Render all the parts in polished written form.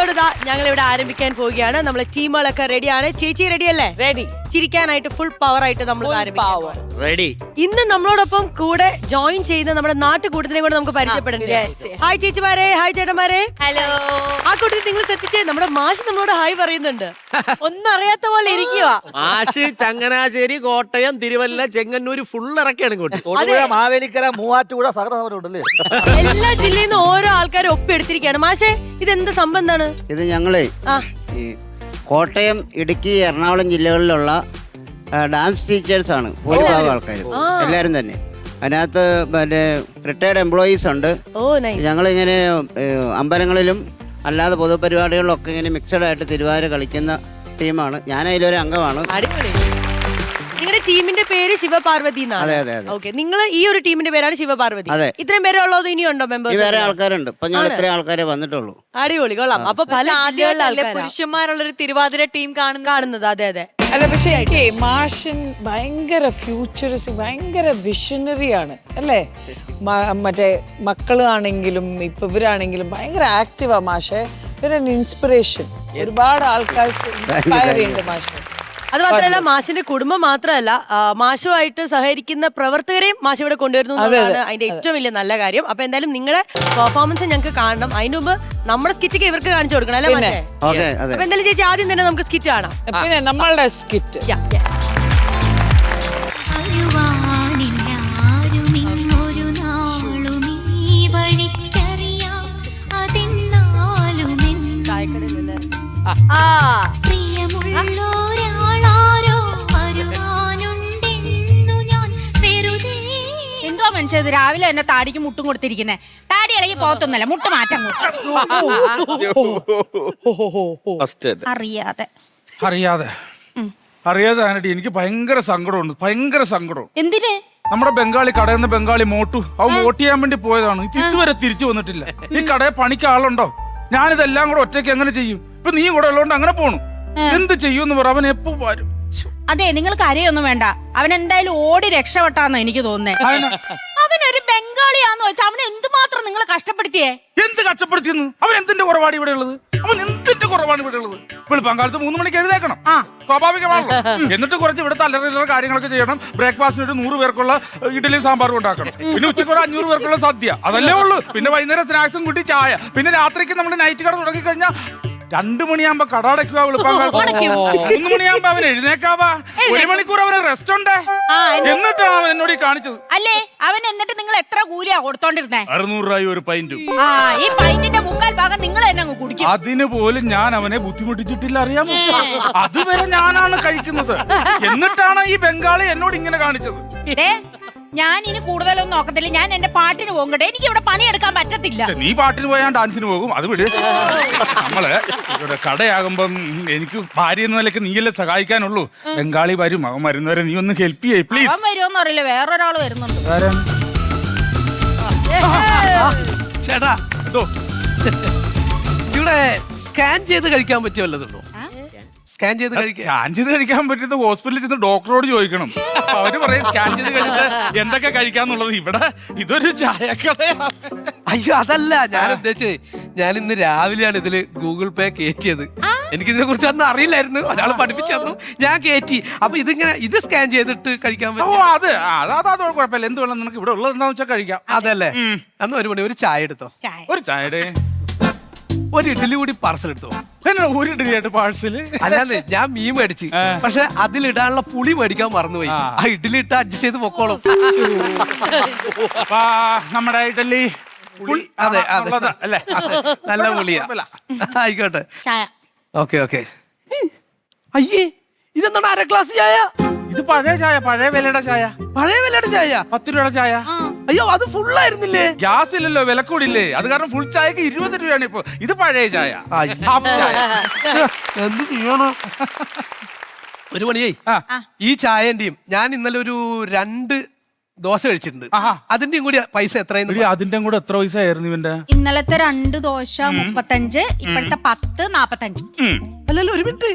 Episode ഇതാ ഞങ്ങൾ ഇവിടെ ആരംഭിക്കാൻ പോവുകയാണ്. നമ്മളെ ടീമുകളൊക്കെ റെഡിയാണ്. ചേച്ചി റെഡി അല്ലേ? റെഡി. ചിരിക്കാനായിട്ട് ഫുൾ പവർ ആയിട്ട് നമ്മൾ റെഡി. ഇന്ന് നമ്മളോടൊപ്പം കൂടെ ജോയിൻ ചെയ്ത് നമ്മുടെ നാട്ടുകൂട്ടത്തിനെ കൂടെ നമുക്ക് പരിചയപ്പെടുന്നത്. ഹായ് ചേച്ചിമാരെ, ഹായ് ചേട്ടന്മാരെ. ഹലോ. ആ കൂട്ടത്തിൽ നിങ്ങൾ ശ്രദ്ധിച്ചേ, നമ്മുടെ മാഷ് നമ്മളോട് ഹായ് പറയുന്നുണ്ട്. ഒന്നും അറിയാത്ത പോലെ ഇരിക്കുക. മാഷ് ചങ്ങനാശ്ശേരി, കോട്ടയം, തിരുവല്ല, ചെങ്ങന്നൂര് ഫുൾ ഇറക്കിയാണ് ഇങ്ങോട്ട്. മാവേലിക്കര, മൂവാറ്റുപുഴ സഹകരണമുണ്ടല്ലേ? എല്ലാ ജില്ലയിൽ നിന്ന് ഓരോ ആൾക്കാരും ഒപ്പിയെടുത്തിരിക്കുകയാണ്. മാഷേ, ഇതെന്ത് സംഭവം എന്താണ്? ഇത് ഞങ്ങളെ ഈ കോട്ടയം, ഇടുക്കി, എറണാകുളം ജില്ലകളിലുള്ള ഡാൻസ് ടീച്ചേഴ്സ് ആണ് ഭൂരിഭാഗം ആൾക്കാരും, എല്ലാവരും തന്നെ. അതിനകത്ത് പിന്നെ റിട്ടയർഡ് എംപ്ലോയീസ് ഉണ്ട്. ഞങ്ങളിങ്ങനെ അമ്പലങ്ങളിലും അല്ലാതെ പൊതുപരിപാടികളിലൊക്കെ ഇങ്ങനെ മിക്സഡ് ആയിട്ട് തിരുവാതിര കളിക്കുന്ന ടീമാണ്. ഞാൻ അതിലൊരു അംഗമാണ്. നിങ്ങളുടെ ടീമിന്റെ പേര് ശിവപാർവതി എന്നാണ്. അതെ അതെ അതെ. ഓക്കെ, നിങ്ങൾ ഈ ഒരു ടീമിന്റെ പേരാണ് ശിവപാർവതി. അതെ. ഇത്രയും പേരെ ഉള്ളത് ഇനിയുണ്ടോ മെമ്പേഴ്സ്? വേറെ ആൾക്കാരുണ്ട്. ഇപ്പൊ ഞങ്ങൾ ഇത്രയും ആൾക്കാരെ വന്നിട്ടുള്ളൂ. അടിപൊളി, കൊള്ളാം. അപ്പൊ പല പുരുഷന്മാരുള്ളൊരു തിരുവാതിര ടീം കാണുന്നത്. അതെ അതെ. അല്ല, പക്ഷേ എനിക്ക് മാഷൻ ഭയങ്കര ഫ്യൂച്ചറിസ്റ്റ്, ഭയങ്കര വിഷണറി ആണ് അല്ലേ? മറ്റേ മക്കളാണെങ്കിലും ഇപ്പൊ ഇവരാണെങ്കിലും ഭയങ്കര ആക്റ്റീവാ മാഷെ. ഇവരൊരു ഇൻസ്പിറേഷൻ. ഒരുപാട് ആൾക്കാർക്ക് ഇൻസ്പയർ ചെയ്യുന്നുണ്ട് മാഷെ. അത് മാത്രമല്ല, മാഷിന്റെ കുടുംബം മാത്രമല്ല, മാഷുമായിട്ട് സഹകരിക്കുന്ന പ്രവർത്തകരെയും മാഷ് ഇവിടെ കൊണ്ടുവരുന്നു എന്നതാണ് അതിന്റെ ഏറ്റവും വലിയ നല്ല കാര്യം. അപ്പൊ എന്തായാലും നിങ്ങളുടെ പെർഫോമൻസ് ഞങ്ങൾക്ക് കാണണം. അതിന് മുമ്പ് നമ്മുടെ സ്കിറ്റൊക്കെ ഇവർക്ക് കാണിച്ചു കൊടുക്കണം അല്ലേ മാഷേ? അപ്പൊ എന്തായാലും ചേച്ചി ആദ്യം തന്നെ നമുക്ക് സ്കിറ്റ് കാണാം. പിന്നെ നമ്മളുടെ സ്കിറ്റ് എന്തോ മനുഷ്യത് രാവിലെ തന്നെ താടിക്ക് മുട്ടും കൊടുത്തിരിക്കുന്നേ. താടി ഇളകി പോകത്തൊന്നല്ല, മുട്ട് മാറ്റാൻ അറിയാതെ ആനടി എനിക്ക് ഭയങ്കര സങ്കടമുണ്ട്, ഭയങ്കര സങ്കടം. എന്തിന്? നമ്മുടെ ബംഗാളി കടയിൽ നിന്ന് ബംഗാളി മോട്ടു അവൻ വോട്ട് ചെയ്യാൻ വേണ്ടി പോയതാണ്. ഇതുവരെ തിരിച്ചു വന്നിട്ടില്ല. ഈ കടയിൽ പണിക്ക് ആളുണ്ടോ? ഞാനിതെല്ലാം കൂടെ ഒറ്റയ്ക്ക് എങ്ങനെ ചെയ്യും? ഇപ്പൊ നീ കൂടെ ഉള്ളതുകൊണ്ട് അങ്ങനെ പോണു. എന്ത് ചെയ്യൂന്ന് പറ. അവൻ എപ്പോ വരും? അതെ, നിങ്ങൾ കരയൊന്നും വേണ്ട. അവൻ എന്തായാലും ഓടി രക്ഷപ്പെട്ടാന്ന് എനിക്ക് തോന്നുന്നേ. അവനൊരു ബംഗാളിയാന്ന് വെച്ചാൽ അവനെ എന്തുമാത്രം നിങ്ങൾ കഷ്ടപ്പെടുത്തിയേ? എന്ത് കഷ്ടപ്പെടുത്തിയെന്ന്? അവൻ എന്തിന്റെ കുറവാണ് ഇവിടെ ഉള്ളത്? അവൻ എന്തിന്റെ കുറവാണ് ഇവിടെ ഉള്ളത്? വെളുപ്പാങ്കാലത്ത് 3 മണിക്ക് എഴുതേക്കണം, സ്വാഭാവികമാണല്ലോ. എന്നിട്ട് കുറച്ച് ഇവിടുത്തെ അല്ലറ കാര്യങ്ങളൊക്കെ ചെയ്യണം. ബ്രേക്ക്ഫാസ്റ്റിന് ഒരു 100 പേർക്കുള്ള ഇഡലിയും സാമ്പാറും ഉണ്ടാക്കണം. പിന്നെ ഉച്ചയ്ക്ക് ഒരു 500 പേർക്കുള്ള സദ്യ, അതല്ലേ ഉള്ളൂ. പിന്നെ വൈകുന്നേരം സ്നാക്സും കൂട്ടി ചായ. പിന്നെ രാത്രിക്ക് നമ്മൾ നൈറ്റ് കട തുടങ്ങി കഴിഞ്ഞാൽ 2 മണിയാകുമ്പോ കട അടയ്ക്കുക. 3 മണിയാകുമ്പോ അവൻ എഴുന്നേക്കാവാ. 1 മണിക്കൂർ അവന് റെസ്റ്റ് ഉണ്ട്. എന്നിട്ടാണ് അവൻ എന്നോട് കാണിച്ചത്. അല്ലേ, അവൻ എന്നിട്ട് നിങ്ങൾ എത്ര കൂലിയാ കൊടുത്തോണ്ടിരുന്നേ? 600 രൂപ ഒരു പൈന്റ്. ഈ പൈന്റിന്റെ 3/4 ഭാഗം നിങ്ങൾ തന്നെ അങ്ങ് കുടിക്കും. അതിന് പോലും ഞാൻ അവനെ ബുദ്ധിമുട്ടിച്ചിട്ടില്ല, അറിയാമോ? അതുവരെ ഞാനാണ് കഴിക്കുന്നത്. എന്നിട്ടാണ് ഈ ബംഗാളി എന്നോട് ഇങ്ങനെ കാണിച്ചത്. ഞാൻ ഇനി കൂടുതലൊന്നും നോക്കത്തില്ല. ഞാൻ എന്റെ പാട്ടിന് പോകട്ടെ. എനിക്ക് ഇവിടെ പണിയെടുക്കാൻ പറ്റത്തില്ല. നീ പാട്ടിന് പോയാൽ ഡാൻസിന് പോകും, അത് വിട്. നമ്മള് ഇവിടെ കടയാകുമ്പം എനിക്ക് ഭാര്യ എന്ന നിലയ്ക്ക് നീയല്ലേ സഹായിക്കാനുള്ളൂ. ബംഗാളി വരും, അവൻ വരുന്നവരെ നീ ഒന്ന് ഹെൽപ്പ് ചെയ്യേ പ്ലീസ്. അവൻ വരുമോന്ന് അറിയില്ല, വേറൊരാള് വരുന്നുണ്ട്. ചേട്ടാ, ഇവിടെ സ്കാൻ ചെയ്ത് കഴിക്കാൻ പറ്റിയ വല്ലതുണ്ടോ? സ്കാൻ ചെയ്ത് കഴിക്കാൻ പറ്റുന്ന ഹോസ്പിറ്റലിൽ ചെന്ന് ഡോക്ടറോട് ചോദിക്കണം. അവര് പറയും സ്കാൻ ചെയ്ത് കഴിഞ്ഞിട്ട് എന്തൊക്കെ കഴിക്കാന്നുള്ളത്. ഇവിടെ ഇതൊരു ചായക്കടയാണ്. അയ്യോ, അതല്ല ഞാൻ ഉദ്ദേശിച്ചത്. ഞാൻ ഇന്ന് രാവിലെയാണ് ഇതില് ഗൂഗിൾ പേ കയറ്റിയത്. എനിക്കിതിനെ കുറിച്ച് ഒന്നും അറിയില്ലായിരുന്നു. ഒരാൾ പഠിപ്പിച്ചു തന്നു, ഞാൻ കയറ്റി. അപ്പൊ ഇത് സ്കാൻ ചെയ്തിട്ട് കഴിക്കാൻ പറ്റും. ഓ, അത് കുഴപ്പമില്ല. എന്ത് വേണം നിനക്ക് ഇവിടെ ഉള്ളത് എന്താന്ന് വെച്ചാൽ കഴിക്കാം. അതല്ലേ? അന്ന് 1 മണി ഒരു ചായ എടുത്തോ. ഒരു ചായയുടെ ഒരു ഇഡ്ഡലി കൂടി പാർസൽ എടുത്തോ. ഒരു ഇഡ്ഡലിയായിട്ട് പാഴ്സല്? അല്ലാതെ ഞാൻ മീൻ മേടിച്ചു, പക്ഷെ അതിലിടാനുള്ള പുളി മേടിക്കാൻ മറന്നുപോയി. ആ ഇഡ്ഡലി ഇട്ട് അഡ്ജസ്റ്റ് ചെയ്ത് പൊക്കോളും. നമ്മുടെ ഇഡ്ഡലി അതെ അല്ലേ? നല്ല പുളിയാ. ആയിക്കോട്ടെ. ഓക്കെ. അയ്യേ, ഇതെന്താണ് 1/2 ഗ്ലാസ് ചായ? ഇത് പഴയ ചായ, പഴയ വിലയുടെ ചായ. 10 രൂപയുടെ ചായ? അയ്യോ, അത് ഫുള്ളായിരുന്നില്ലേ? ഗ്യാസ് ഇല്ലല്ലോ, വില കൂടില്ലേ, അത് കാരണം ഫുൾ ചായക്ക് 20 രൂപയാണ് ഇപ്പൊ. ഇത് പഴയ ചായ, ഹാഫ് ചായ. എന്ത് ചെയ്യണോ? 1 മണിയായി. ഈ ചായന്റെയും ഞാൻ ഇന്നലെ ഒരു 2 ദോശ കഴിച്ചിട്ടുണ്ട്. അതിന്റെയും കൂടി പൈസ എത്രയായിരുന്നു? അതിന്റെ കൂടെ എത്ര പൈസ ആയിരുന്നു ഇവന്റെ? ഇന്നലത്തെ 2 ദോശ 35, ഇപ്പോഴത്തെ 10 45. അല്ലല്ലോ, ഒരു മിനിറ്റ്.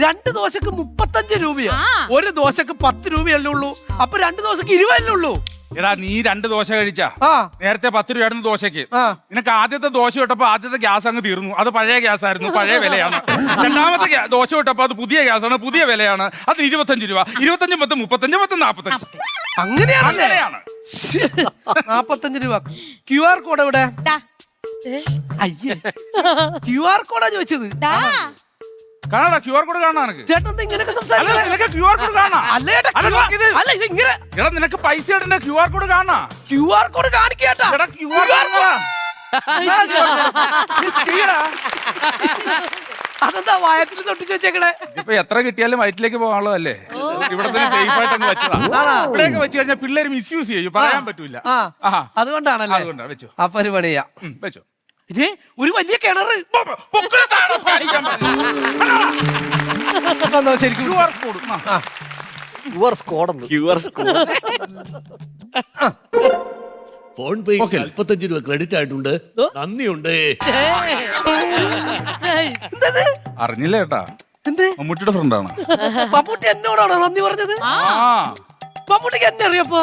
2 ദോശക്ക് 35 രൂപയോ? ഒരു ദോശക്ക് 10 രൂപയല്ലേ ഉള്ളൂ. അപ്പൊ 2 ദോശക്ക് 20 അല്ലേ ഉള്ളൂ. എടാ നീ 2 ദോശ കഴിച്ചാ ആ നേരത്തെ 10 രൂപയായിരുന്നു ദോശക്ക്. ആ. നിനക്ക് ആദ്യത്തെ ദോശ ഇട്ടപ്പോ ആദ്യത്തെ ഗ്യാസ് അങ്ങ് തീർന്നു. അത് പഴയ ഗ്യാസ് ആയിരുന്നു, പഴയ വിലയാണ്. രണ്ടാമത്തെ ദോശ ഇട്ടപ്പോ അത് പുതിയ ഗ്യാസാണ്, പുതിയ വിലയാണ്. അത് 25 രൂപ. 25 10 35 10 45. അങ്ങനെയാണല്ലേ? അങ്ങനെയാണ്. 45 രൂപ. QR കോഡ് എവിടെ? ദാ, അയ്യേ, QR കോഡാ ചോദിച്ചത്. ദാ. കാണാടാ QR കോഡ് കാണാ നിനക്ക്. ചേട്ടൻ എന്താ ഇങ്ങനെയൊക്കെ അല്ല, സംസാരിക്കണേ? നിനക്ക് QR കോഡ് കാണാ. അല്ല ചേട്ടാ, അല്ല, അല്ല ഇത് ഇങ്ങനെ എടാ നിനക്ക് പൈസ ഇടേണ്ട QR കോഡ് കാണാ. QR കോഡ് കാണിക്കേട്ടാ. എടാ QR കോഡ് അതെന്താ വയറ്റിൽ തൊട്ടിച്ച് വെച്ചേക്കണേ? ഇപ്പൊ എത്ര കിട്ടിയാലും വയറ്റിലേക്ക് പോകാനുള്ളതല്ലേ. ഇവിടെ തന്നെ സേഫ് ആയിട്ട് അങ്ങ് വെച്ചതാ. ഇവിടെയൊക്കെ വെച്ച് കഴിഞ്ഞാൽ പിള്ളേര് മിസ്യൂസ് ചെയ്യും, പറയാൻ പറ്റൂല. ആ അതുകൊണ്ടാണല്ലേ? അതുകൊണ്ടാ വെച്ചോ. ആ പരിപാടിയാ. വെച്ചോ. ഇത് ഒരു വലിയ കിണറ്. എന്നാ ശരിക്കും QR കോഡ്. ആ. യുവർ സ്കോഡെന്ന്. ഫോൺ പേ 45 രൂപ ക്രെഡിറ്റ് ആയിട്ടുണ്ട്. നന്ദിയുണ്ട്. അറിഞ്ഞില്ല ചേട്ടാ, എന്ത്? മമ്മൂട്ടിയുടെ ഫ്രണ്ടാണ്. മമ്മൂട്ടി എന്നോടാണോ നന്ദി പറഞ്ഞത്? മമ്മൂട്ടിക്ക് എന്നെ അറിയപ്പോ?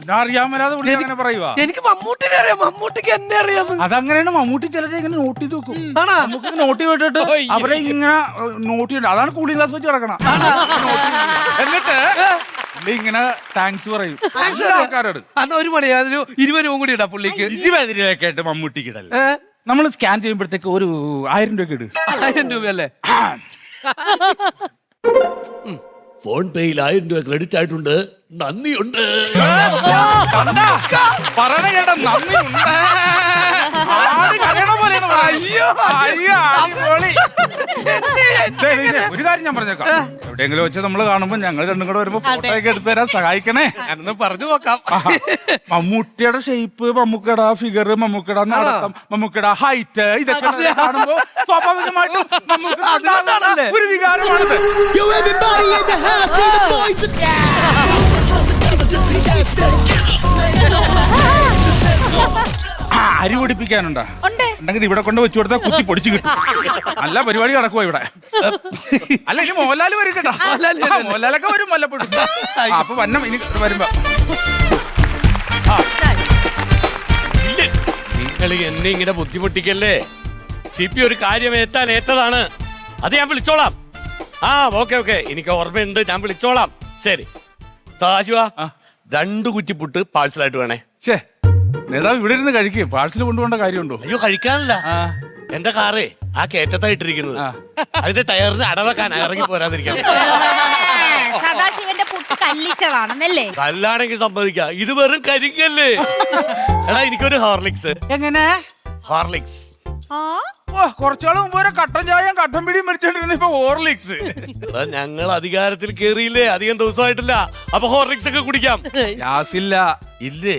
ഞാൻ അറിയാൻ വരാതെ പുള്ളി അങ്ങനെ പറയുവാ. എനിക്ക് മമ്മൂട്ടിനെ അറിയാം, മമ്മൂട്ടിക്ക് എന്നെ അറിയാം. അതങ്ങനെയാണ്. മമ്മൂട്ടി ചിലരെ ഇങ്ങനെ നോട്ട് ചെയ്ത് വെക്കും. ആണോ? നമുക്ക് നോട്ട് ചെയ്തിട്ട് അവരെ ഇങ്ങനെ നോട്ട് ചെയ്തിട്ട് അതാണ് കൂളിംഗ് ഗ്ലാസ് വെച്ച് കിടക്കണം. എന്നിട്ട് പുള്ളി ഇങ്ങനെ താങ്ക്സ് പറയും ആൾക്കാരോട്. അന്ന് 1 മണി അതൊരു 20 രൂപ കൂടി ഇടാ പുള്ളിക്ക്. 20 രൂപയൊക്കെ ആയിട്ട് മമ്മൂട്ടിക്ക് ഇടല്ലേ. നമ്മൾ സ്കാൻ ചെയ്യുമ്പോഴത്തേക്ക് ഒരു 1000 രൂപ ഇട്. 1000 രൂപയല്ലേ? ഫോൺ പേയിൽ 1000 രൂപ ക്രെഡിറ്റ് ആയിട്ടുണ്ട്. നന്ദിയുണ്ട്. പറയണ കേട്ട നന്ദിയുണ്ട്. ആട് കരയണ പോലെയാണ്. അയ്യോ അയ്യോ അടിപൊളി. ഒരു കാര്യം ഞാൻ പറഞ്ഞേക്കാം, എവിടെയെങ്കിലും വെച്ച് നമ്മൾ കാണുമ്പോ ഞങ്ങൾ രണ്ടും കൂടെ വരുമ്പോ ഫോട്ടോ ഒക്കെ എടുത്തു തരാൻ സഹായിക്കണേ. ഞാനൊന്ന് പറഞ്ഞു നോക്കാം. മമ്മൂട്ടിയുടെ ഷേപ്പ്, മമ്മൂക്കയുടെ ഫിഗർ, മമ്മൂക്കയുടെ നടത്തം, മമ്മൂക്കയുടെ ഹൈറ്റ്, ഇതൊക്കെ കാണുമ്പോ സ്വാഭാവികമായിട്ടും നമുക്ക് ഒരു വികാരമാണത്. Yo, everybody in the house, see the boys are അരി പൊടിപ്പിക്കാനുണ്ടോ? ഉണ്ട്. ഉണ്ടെങ്കിൽ ഇവിടെ കൊണ്ട് വെച്ചു കൊടുത്താൽ കുത്തി പൊടിച്ചു കിട്ടും. നല്ല പരിപാടി നടക്കുവാ ഇവിടെ. അല്ല ഇനി മോഹൻലാൽ വരും കേട്ടോ. മോഹൻലാലൊക്കെ വരും വല്ലപ്പോഴും. അപ്പൊ വന്നം ഇനി വരുമ്പോ നിങ്ങൾ എന്നെ ഇങ്ങനെ ബുദ്ധിമുട്ടിക്കല്ലേ. CP ഒരു കാര്യം ഏറ്റതാണ്. അത് ഞാൻ വിളിച്ചോളാം. ഓക്കെ എനിക്ക് ഓർമ്മയുണ്ട്, ഞാൻ വിളിച്ചോളാം. ശരി സദാശിവ, 2 കുറ്റിപ്പുട്ട് പാഴ്സലായിട്ട് വേണേ. ഛേ, നേതാവ് ഇവിടെ ഇരുന്ന് കഴിക്കും. പാഴ്സൽ കൊണ്ടുപോകേണ്ട കാര്യമുണ്ടോ? അയ്യോ കഴിക്കാനല്ല, എന്റെ കാറേ ആ കേറ്റത്തായിട്ടിരിക്കുന്നത്. അതിന്റെ ടയറിന് അടവെക്കാൻ ഇറങ്ങി പോരാതിരിക്കാൻ. സദാശിവന്റെ പുട്ട് കല്ലിച്ചതാണെന്നല്ലേ? കല്ലാണെങ്കിൽ സമ്മതിക്കാം, ഇത് വെറും കരിക്കല്ലേ. എടാ എനിക്കൊരു ഹോർലിക്സ്. എങ്ങനെ ഹോർലിക്സ്? കുറച്ചാൾ മുമ്പ് വരെ കട്ടൻ ചായയും കട്ടൻ പിടിയും മേടിച്ചോണ്ടിരുന്ന ഇപ്പൊ ഹോർലിക്സ്. എടാ ഞങ്ങൾ അധികാരത്തിൽ കേറിയില്ലേ, അധികം ദിവസമായിട്ടില്ല. അപ്പൊ ഹോർലിക്സ് ഒക്കെ കുടിക്കാം. ഗ്യാസ് ഇല്ല. ഇല്ലേ?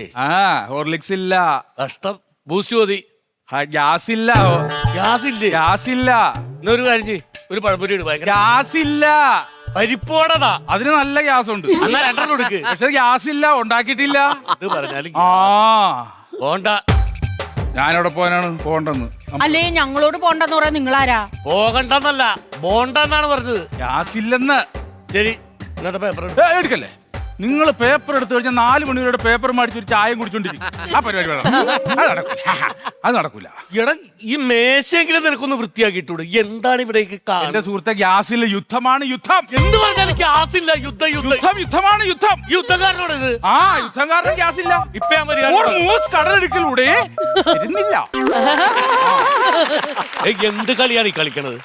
ഹോർലിക്സ് ഇല്ല. കഷ്ടം. ബൂസ്റ്റ് മതി. ഗ്യാസ് ഇല്ല. ഗ്യാസ് ഇല്ലേ? ഗ്യാസ് ഇല്ല. എന്നൊരു കാര്യം ചെയ്യ്, ഒരു പഴംപൊരി ഇട്. ഭയങ്കര ഗ്യാസ് ഇല്ല. പരിപ്പോടതാ. അതിന് നല്ല ഗ്യാസ് ഉണ്ട്. എന്നാ 2 കൊടുക്ക്. പക്ഷെ ഗ്യാസ് ഇല്ല, ഉണ്ടാക്കിയിട്ടില്ല. ഇത് പറഞ്ഞാലും പോണ്ട. ഞാനവിടെ പോകാനാണ് പോകണ്ടെന്ന്. അല്ലേ ഞങ്ങളോട് പോണ്ടെന്ന് പറയാൻ നിങ്ങളാരാ? പോകണ്ടെന്നല്ല, പോണ്ടെന്നാണ് പറഞ്ഞത്. ഗ്യാസ് ഇല്ലെന്ന്. ശരി, ഇന്നത്തെ പേപ്പർ എടുക്കല്ലേ. നിങ്ങൾ പേപ്പർ എടുത്തു കഴിഞ്ഞാൽ 4 മണി വരെ പേപ്പർ മേടിച്ച് ഒരു ചായയും കുടിച്ചോണ്ടിരിക്കും. ആ പരിപാടി വേണം. അത് നടക്കൂല. എടാ ഈ മേശയെങ്കിലും നിനക്കൊന്ന് വൃത്തിയാക്കിയിട്ടൂടെ? എന്താണ് ഇവിടേക്ക് എന്റെ സുഹൃത്തെ, ഗ്യാസില്ല. യുദ്ധമാണ് യുദ്ധം. എന്ത് പറഞ്ഞാലും ഗ്യാസ് ഇല്ല. യുദ്ധമാണ് യുദ്ധം. യുദ്ധക്കാരനോട് ഇത്. യുദ്ധം കാരണം ഗ്യാസ് ഇല്ല. ഇപ്പൊ ഞാൻ മതി. കടലെടുക്കലൂടെ ഇരുന്നില്ല. എന്ത് കളിയാണ് ഈ കളിക്കണത്?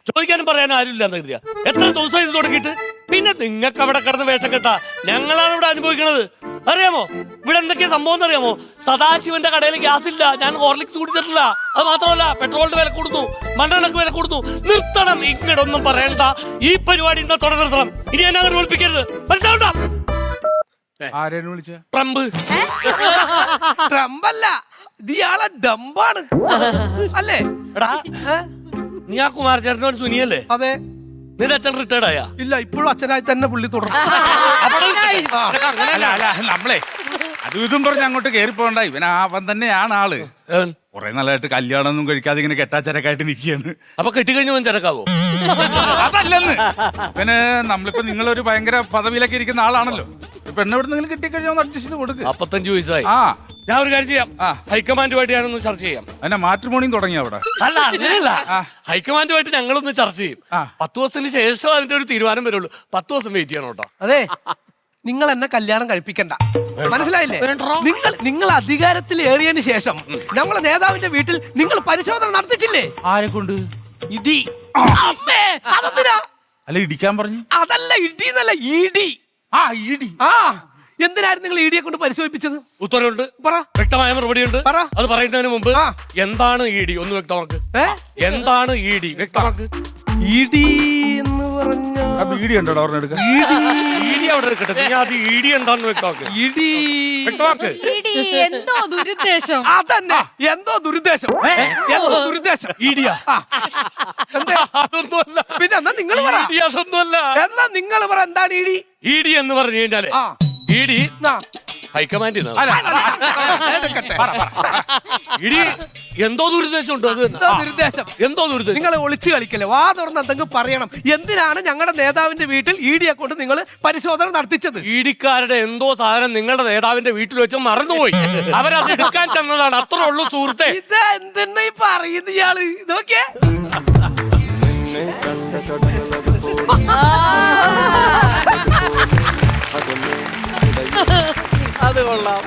ചോദിക്കാനും പറയാനും ആരുമില്ല എന്ന് കരുതിയാ. എത്ര ദിവസം ഇത് തുടങ്ങിയിട്ട്? പിന്നെ നിങ്ങൾക്ക് അവിടെ കിടന്ന് വേഷം കെട്ടാ, ഞങ്ങളാണ് ഇവിടെ അനുഭവിക്കണത്. അറിയാമോ ഇവിടെ എന്തൊക്കെയാ സംഭവം അറിയാമോ? സദാശിവന്റെ കടയിൽ ഗ്യാസ് ഇല്ല. ഞാൻ ഹോർലിക്സ് കുടിച്ചിട്ടില്ല. അത് മാത്രമല്ല, പെട്രോളിന്റെ വില കൂടുന്നു, മണ്ണെണ്ണക്ക് വില കൂടുന്നു. നിർത്തണം. ഇങ്ങടൊന്നും പറയണ്ട. ഈ പരിപാടി ഇന്നത്തോടെ നിർത്തണം. ഇനി എന്നെ അങ്ങനെ വിളിപ്പിക്കരുത്. മനസ്സിലാവണ്ട? ആരെയാണ് വിളിച്ച? ട്രംപ്. ട്രംപല്ല, ഇയാളെ ഡംബാണ് അല്ലേ? എടാ നീ ആ കുമാരചേട്ടനോട് സുനിയല്ലേ? അതെ. നിന്റെ അച്ഛൻ റിട്ടയർഡ് ആയാ? ഇല്ല, ഇപ്പോഴും അച്ഛനായി തന്നെ പുള്ളി തുടരും. നമ്മളെ അതും ഇതും പറഞ്ഞ് അങ്ങോട്ട് കേറി പോകണ്ട. ഇവൻ തന്നെയാണ് ആള്. കുറെ നാളായിട്ട് കല്യാണം ഒന്നും കഴിക്കാതെ ഇങ്ങനെ കെട്ടാച്ചരക്കായിട്ട് നിൽക്കുകയാണ്. അപ്പൊ കെട്ടിക്കഴിഞ്ഞ് ചരക്കാവോ? അതല്ലെന്ന്. ഇവന് നമ്മളിപ്പോ നിങ്ങളൊരു ഭയങ്കര പദവിയിലൊക്കെ ഇരിക്കുന്ന ആളാണല്ലോ. പെണ്ണ് എവിടെന്നെങ്കിലും കിട്ടിക്കഴിഞ്ഞാൽ ഒന്ന് അഡ്ജസ്റ്റ് ചെയ്ത് കൊടുക്ക്. 55 വയസ്സായി. ആ ഞാൻ ഒരു കാര്യം ചെയ്യാം. ആ. ഹൈക്കമാൻഡുമായിട്ട് ഞാനൊന്ന് ചർച്ച ചെയ്യാം. അതിന്റെ മാട്രിമോണിയും തുടങ്ങി അവിടെ. അല്ല അങ്ങനെയല്ല, ആ. ഹൈക്കമാൻഡുമായിട്ട് ഞങ്ങളൊന്ന് ചർച്ച ചെയ്യും. ആ. 10 ദിവസത്തിന് ശേഷം അതിന്റെ ഒരു തീരുമാനം വരുള്ളൂ. 10 ദിവസം വെയിറ്റ് ചെയ്യണം കേട്ടോ. അതെ, നിങ്ങൾ എന്നെ കല്യാണം കഴിപ്പിക്കണ്ട, മനസ്സിലായില്ലേ? നിങ്ങൾ അധികാരത്തിൽ ഏറിയതിനു ശേഷം നമ്മളെ നേതാവിന്റെ വീട്ടിൽ നിങ്ങൾ പരിശോധന നടത്തിച്ചില്ലേ? ആരെ കൊണ്ട്? ഇടി. അമ്മേ, അതെന്തിനാ? അല്ല ഇടിക്കാൻ പറഞ്ഞു. അതല്ല ഇടി എന്നല്ല, ഇടി. ആ ഇടി. ആ, എന്തിനായിരുന്നു നിങ്ങൾ ഇടിയെ കൊണ്ട് പരിശോധിപ്പിച്ചത്? ഉത്തരവുണ്ട്, പറ. വ്യക്തമായ മറുപടിയുണ്ട്. പറ. അത് പറയുന്നതിന് മുമ്പ് ആ. എന്താണ് ഇ ഡി ഒന്ന് വ്യക്തമാക്ക്. ഏ? എന്താണ് ഇ ഡി വ്യക്തമാക്ക്. ഇടി എന്ന് പറഞ്ഞ ആ ബീഡി ഉണ്ടോ ഓർമ്മ ഇ ഡി അവിടെ എടുക്കട്ടെ, നീ അത് ഇ ഡി എന്താണെന്ന് വ്യക്തമാക്ക്. ഇടി. വ്യക്തമാക്ക്. എന്തോ ദുരുദ്ദേശം. അതന്നെ, എന്തോ ദുരുദ്ദേശം. എന്തോ ദുരുദ്ദേശം. ഇഡിയാ? ആ. എന്തേ? അതൊന്നുമല്ല. പിന്നെ എന്നാ നിങ്ങൾ പറ. ഇ ഡി അതൊന്നുമല്ല. എന്നാ നിങ്ങൾ പറ, എന്താണ് ഇടി? ഇ ഡി എന്ന് പറഞ്ഞു കഴിഞ്ഞാല് ആ. ഇ ഡി ആ. ഹൈക്കമാൻഡിൽ എടുക്കട്ടെ. ഇടി എന്തോ ദുരുദ്ദേശമുണ്ട്. അത് എന്തോ ദുരുദ്ദേശം. എന്തോ ദുരുദ്ദേശം. നിങ്ങൾ ഒളിച്ചു കളിക്കല്ലേ, വാ തുറന്ന് എന്തെങ്കിലും പറയണം. എന്തിനാണ് ഞങ്ങളുടെ നേതാവിന്റെ വീട്ടിൽ ഇഡിയെ കൊണ്ട് നിങ്ങൾ പരിശോധന നടത്തിച്ചത്? ഇടിക്കാരുടെ എന്തോ സാധനം നിങ്ങളുടെ നേതാവിന്റെ വീട്ടിൽ വെച്ച് മറന്നുപോയി. അവരത് എടുക്കാൻ ചെന്നതാണ്, അത്രേ ഉള്ളൂ സുഹൃത്തെ. ഇത് എന്തെന്നാ ഈ പറയുന്നത് ഇയാള്? ഇതൊക്കെ അത് കൊള്ളാം.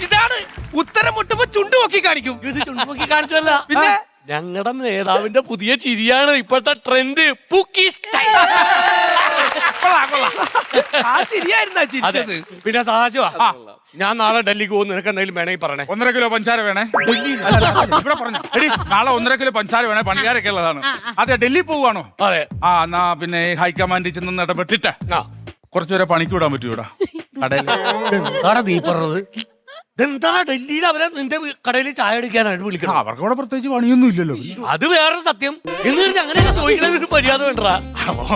ഇതാണ് ഉത്തരം മുട്ടുമ്പോ ചുണ്ടു നോക്കി കാണിക്കും. ഇത് ചുണ്ടുനോക്കി കാണിച്ചല്ല, പിന്നെ ഞങ്ങളുടെ നേതാവിന്റെ പുതിയ ചിരിയാണ് ഇപ്പോഴത്തെ ട്രെൻഡ്. പൂക്കി സ്റ്റൈൽ. ആ ചിരിയായിരുന്നാ അതെ. ചിരിച്ചത്. പിന്നെ സഹാജുവാ, ഞാൻ നാളെ ഡൽഹിക്ക് പോകുന്നു, നിനക്ക് എന്തെങ്കിലും വേണമെങ്കിൽ പറയണേ. 1.5 കിലോ പഞ്ചസാര വേണേ. ഇവിടെ പറഞ്ഞു എടി നാളെ 1.5 കിലോ പഞ്ചസാര വേണേ, പണിക്കാരൊക്കെ ഉള്ളതാണ്. അതെ, ഡൽഹി പോവാണോ? അതെ. ആ എന്നാ പിന്നെ ഹൈക്കമാൻഡിൽ ചെന്ന് ഇടപെട്ടിട്ട് ആ. കുറച്ചുപേരെ പണിക്ക് വിടാൻ പറ്റൂടാ കടയിൽ. എന്താണ് നീ പറഞ്ഞത്? എന്താണ് ഡൽഹിയിൽ അവരെ നിന്റെ കടയിൽ ചായ അടിക്കാനായിട്ട് വിളിക്കണം? അവർക്ക് അവിടെ പ്രത്യേകിച്ച് പണിയൊന്നും ഇല്ലല്ലോ. അത് വേറെ സത്യം. എന്നിട്ട് അങ്ങനെയൊക്കെ ചോദിക്കണ ഒരു മര്യാദ വേണ്ടടാ.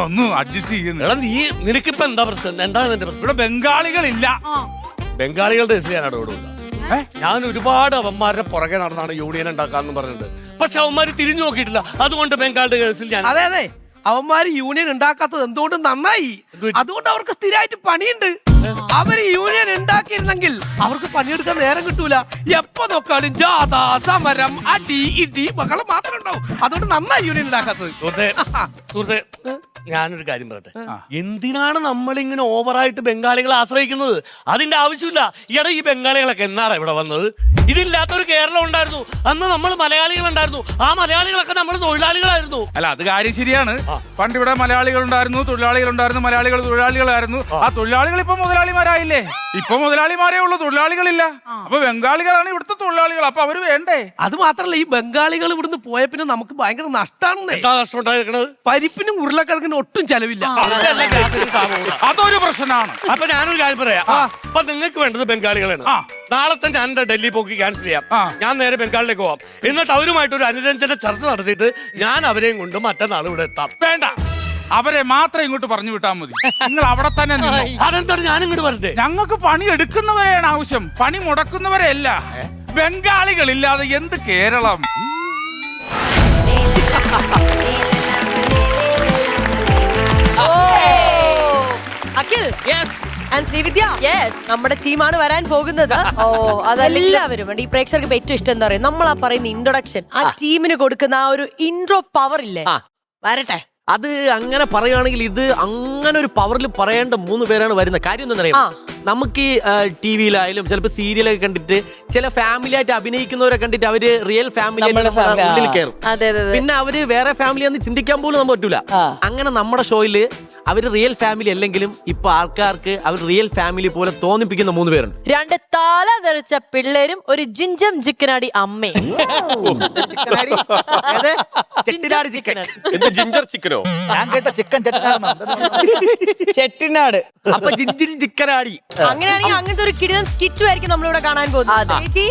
ഒന്നും അഡ്ജസ്റ്റ് ചെയ്യുന്നു. എടാ നീ നിനക്കിപ്പോ എന്താ പ്രശ്നം? എന്താണ് നിന്റെ പ്രശ്നം? ഇവിടെ ബംഗാളികളില്ല. ബംഗാളികളുടെ എസ് ഞാൻ ഇടപെടില്ല. ഞാൻ ഒരുപാട് അവന്മാരുടെ പുറകെ നടന്നാണ് യൂണിയൻ ഉണ്ടാക്കാന്ന് പറഞ്ഞത്. പക്ഷെ അവന്മാര് തിരിഞ്ഞു നോക്കിയിട്ടില്ല. അതുകൊണ്ട് ബംഗാളിന്റെ കേസിൽ ഞാൻ അതെ അതെ, അവന്മാര് യൂണിയൻ ഉണ്ടാക്കാത്തത് എന്തുകൊണ്ട് നന്നായി. അതുകൊണ്ട് അവർക്ക് സ്ഥിരമായിട്ട് പണിയുണ്ട്. അവര് യൂണിയൻ ഉണ്ടാക്കിയിരുന്നെങ്കിൽ അവർക്ക് പണിയെടുക്കാൻ നേരം കിട്ടൂല. എപ്പോ നോക്കാലും ജാഥ, സമരം, അടി, ഇടി, ബഹളം മാത്രം ഉണ്ടാവും. അതുകൊണ്ട് നന്നായി യൂണിയൻ ഉണ്ടാക്കാത്തത്. സുഹൃത്തെ ഞാനൊരു കാര്യം പറയട്ടെ. എന്തിനാണ് നമ്മളിങ്ങനെ ഓവറായിട്ട് ബംഗാളികളെ ആശ്രയിക്കുന്നത്? അതിന്റെ ആവശ്യമില്ല. ഈയിടെ ഈ ബംഗാളികളൊക്കെ എന്നാണ് ഇവിടെ വന്നത്? ഇതില്ലാത്തൊരു കേരളം ഉണ്ടായിരുന്നു. അന്ന് നമ്മൾ മലയാളികൾ ഉണ്ടായിരുന്നു. ആ മലയാളികളൊക്കെ നമ്മൾ തൊഴിലാളികളായിരുന്നു. അല്ല അത് കാര്യം ശരിയാണ്. പണ്ട് ഇവിടെ മലയാളികൾ ഉണ്ടായിരുന്നു, തൊഴിലാളികൾ ഉണ്ടായിരുന്നു. മലയാളികൾ തൊഴിലാളികളായിരുന്നു. ആ തൊഴിലാളികൾ ഇപ്പൊ മുതലാളിമാരായില്ലേ? ഇപ്പൊ മുതലാളിമാരേ ഉള്ളൂ, തൊഴിലാളികളില്ല. അപ്പൊ ബംഗാളികളാണ് ഇവിടുത്തെ തൊഴിലാളികൾ. അപ്പൊ അവര് വേണ്ടേ? അത് മാത്രല്ല, ഈ ബംഗാളികൾ ഇവിടുന്ന് പോയ പിന്നെ നമുക്ക് ഭയങ്കര നഷ്ടമാണെന്നേ. എന്താ നഷ്ടം ഉണ്ടായിരിക്കണത്? പരിപ്പിനും ഉരുളക്കിഴങ്ങിനും ഒട്ടും ചെലവില്ല. അതൊരു പ്രശ്നമാണ്. അപ്പൊ ഞാനൊരു കാര്യം പറയാം. അപ്പൊ നിങ്ങൾക്ക് വേണ്ടത് ബംഗാളികളാണ്. നാളത്തെ ഞാൻ എന്റെ ഡൽഹി പോക്ക് ക്യാൻസൽ ചെയ്യാം. ഞാൻ നേരെ ബംഗാളിലേക്ക് പോവാം. എന്നിട്ട് അവരുമായിട്ട് ഒരു അനുരഞ്ജന ചർച്ച നടത്തിയിട്ട് ഞാൻ അവരെയും കൊണ്ട് മറ്റന്നാൾ ഇവിടെ എത്താം. വേണ്ട, അവരെ മാത്രം ഇങ്ങോട്ട് പറഞ്ഞു വിട്ടാൽ മതി. നിങ്ങൾ അവിടെ തന്നെ നിന്നോ. അതെന്താണ് ഞാൻ ഇങ്ങോട്ട് പറഞ്ഞേ? ഞങ്ങൾക്ക് പണി എടുക്കുന്നവരെയാണ് ആവശ്യം, പണി മുടക്കുന്നവരെയല്ല. ബംഗാളികളില്ലാതെ എന്ത് കേരളം? അഖിൽ ആൻഡ് ശ്രീവിദ്യ, നമ്മുടെ ടീമാണ് വരാൻ പോകുന്നത്. എല്ലാവരും ഈ പ്രേക്ഷകർക്ക് ഏറ്റവും ഇഷ്ടം എന്താ പറയുക, നമ്മൾ ആ പറയുന്ന ഇൻട്രൊഡക്ഷൻ, ആ ടീമിന് കൊടുക്കുന്ന ആ ഒരു ഇൻട്രോ പവർ ഇല്ലേ, വരട്ടെ. അത് അങ്ങനെ പറയുകയാണെങ്കിൽ ഇത് അങ്ങനെ ഒരു പവറിൽ പറയേണ്ട 3 പേരാണ് വരുന്ന കാര്യം. എന്താണെന്നറിയാം, നമുക്ക് ടി വിയിലായാലും ചിലപ്പോൾ സീരിയലൊക്കെ കണ്ടിട്ട് ചില ഫാമിലി ആയിട്ട് അഭിനയിക്കുന്നവരെ കണ്ടിട്ട് അവര് റിയൽ ഫാമിലി ഉള്ളിൽ കയറും. പിന്നെ അവര് വേറെ ഫാമിലി എന്ന് ചിന്തിക്കാൻ പോലും നമുക്ക് പറ്റൂല. അങ്ങനെ നമ്മുടെ ഷോയില് അവര് റിയൽ ഫാമിലി അല്ലെങ്കിലും ഇപ്പൊ ആൾക്കാർക്ക് അവർ റിയൽ ഫാമിലി പോലെ തോന്നിപ്പിക്കുന്ന 3 പേരുണ്ട്. 2 തല തെറിച്ച പിള്ളേരും ഒരു ജിഞ്ചം ചിക്കനാടി അമ്മയും. ജിഞ്ചർ ചിക്കനോ? ഞാൻ കേട്ട ചിക്കൻ ചെട്ടിനാട്. അപ്പൊ ജിഞ്ചിൻ ചിക്കനാടി. അങ്ങനെയാണെങ്കിൽ അങ്ങനത്തെ ഒരു കിടിലൻ സ്കിറ്റും ആയിരിക്കും നമ്മളിവിടെ കാണാൻ പോകുന്നത്. ചേച്ചി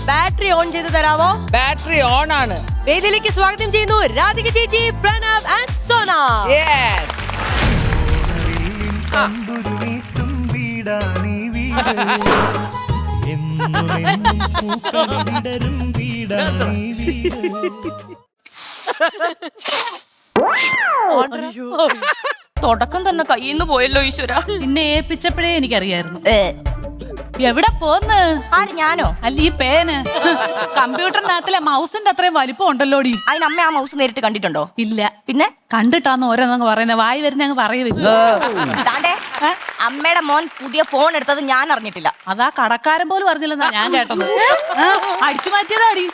ബാറ്ററി ഓൺ ചെയ്ത് തരാവോ? ബാറ്ററി ഓൺ ആണ്. വേദിയിലേക്ക് സ്വാഗതം ചെയ്യുന്നു രാധിക ചേച്ചി, പ്രണവ് ആൻഡ് സോന. തുടക്കം തന്നെ കയ്യിൽ നിന്ന് പോയല്ലോ ഈശ്വര. നിന്നെ ഏൽപ്പിച്ചപ്പോഴേ എനിക്കറിയായിരുന്നു. എവിടെ പോന്ന്? ആര്, ഞാനോ? അല്ല ഈ പേന്. കമ്പ്യൂട്ടറിനകത്തിലെ മൗസിന്റെ അത്രയും വലിപ്പം ഉണ്ടല്ലോടി. അതിനമ്മ ആ മൗസ് നേരിട്ട് കണ്ടിട്ടുണ്ടോ? ഇല്ല. പിന്നെ കണ്ടിട്ടാന്ന് ഓരോന്നങ്ങ് പറയുന്നത്, വായി വരുന്ന അങ്ങ് പറയുന്നില്ല. ദാണ്ടേ, അമ്മയുടെ മോൻ പുതിയ ഫോൺ എടുത്തത് ഞാൻ അറിഞ്ഞിട്ടില്ല. അതാ കടക്കാരൻ പോലും അറിഞ്ഞില്ലെന്നാ ഞാൻ കേട്ടത്. അടിച്ചു മാറ്റിയതാടി.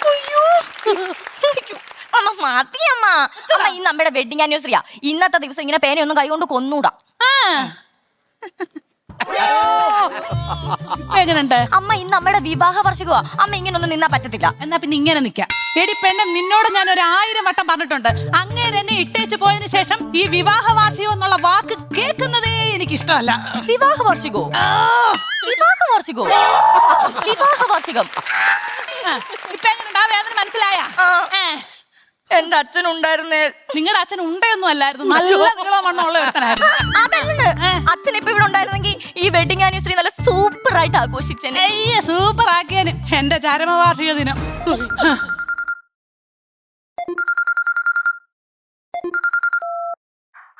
അമ്മ മാറ്റിയമ്മ. അമ്മ ഇന്ന് അമ്മയുടെ വെഡിങ് ആനിവേഴ്സറിയാ. ഇന്നത്തെ ദിവസം ഇങ്ങനെ പേനയൊന്നും കൈകൊണ്ട് കൊന്നൂടാ. എങ്ങനെയുണ്ട് അമ്മ? ഇന്ന് അമ്മയുടെ വിവാഹ വാർഷികമാ. അമ്മ ഇങ്ങനൊന്നും നിന്നാ പറ്റത്തില്ല. എന്നാ പിന്നെ ഇങ്ങനെ നിക്കാം. എടി പെണ്ണെ, നിന്നോട് ഞാൻ 1000 വട്ടം പറഞ്ഞിട്ടുണ്ട്. അങ്ങനെ എന്നെ ഇട്ടേച്ച് പോയതിനു ശേഷം ഈ വിവാഹ വാർഷികം എന്നുള്ള വാക്ക് കേൾക്കുന്നതേ എനിക്ക് ഇഷ്ടമല്ല. വിവാഹ വാർഷികോ? വിവാഹ വാർഷികോ? വിവാഹ വാർഷികം. ഇപ്പൊ എങ്ങനെയുണ്ട്? ആ വേദന മനസ്സിലായ? എന്റെ അച്ഛനുണ്ടായിരുന്നേ. നിങ്ങളുടെ അച്ഛൻ ഉണ്ടയൊന്നും അല്ലായിരുന്നു, നല്ല നീളവണ്ണമുള്ള ഒരുത്തനായിരുന്നു. അതല്ലെന്ന്, അച്ഛൻ ഇപ്പൊ ഇവിടെ ഉണ്ടായിരുന്നെങ്കിൽ ഈ വെഡിങ് ആനിവേഴ്സറി നല്ല സൂപ്പർ ആയിട്ട് ആഘോഷിച്ചേനെ. സൂപ്പർ ആക്കിയാന് എന്റെ ചരമവാർഷിക ദിനം.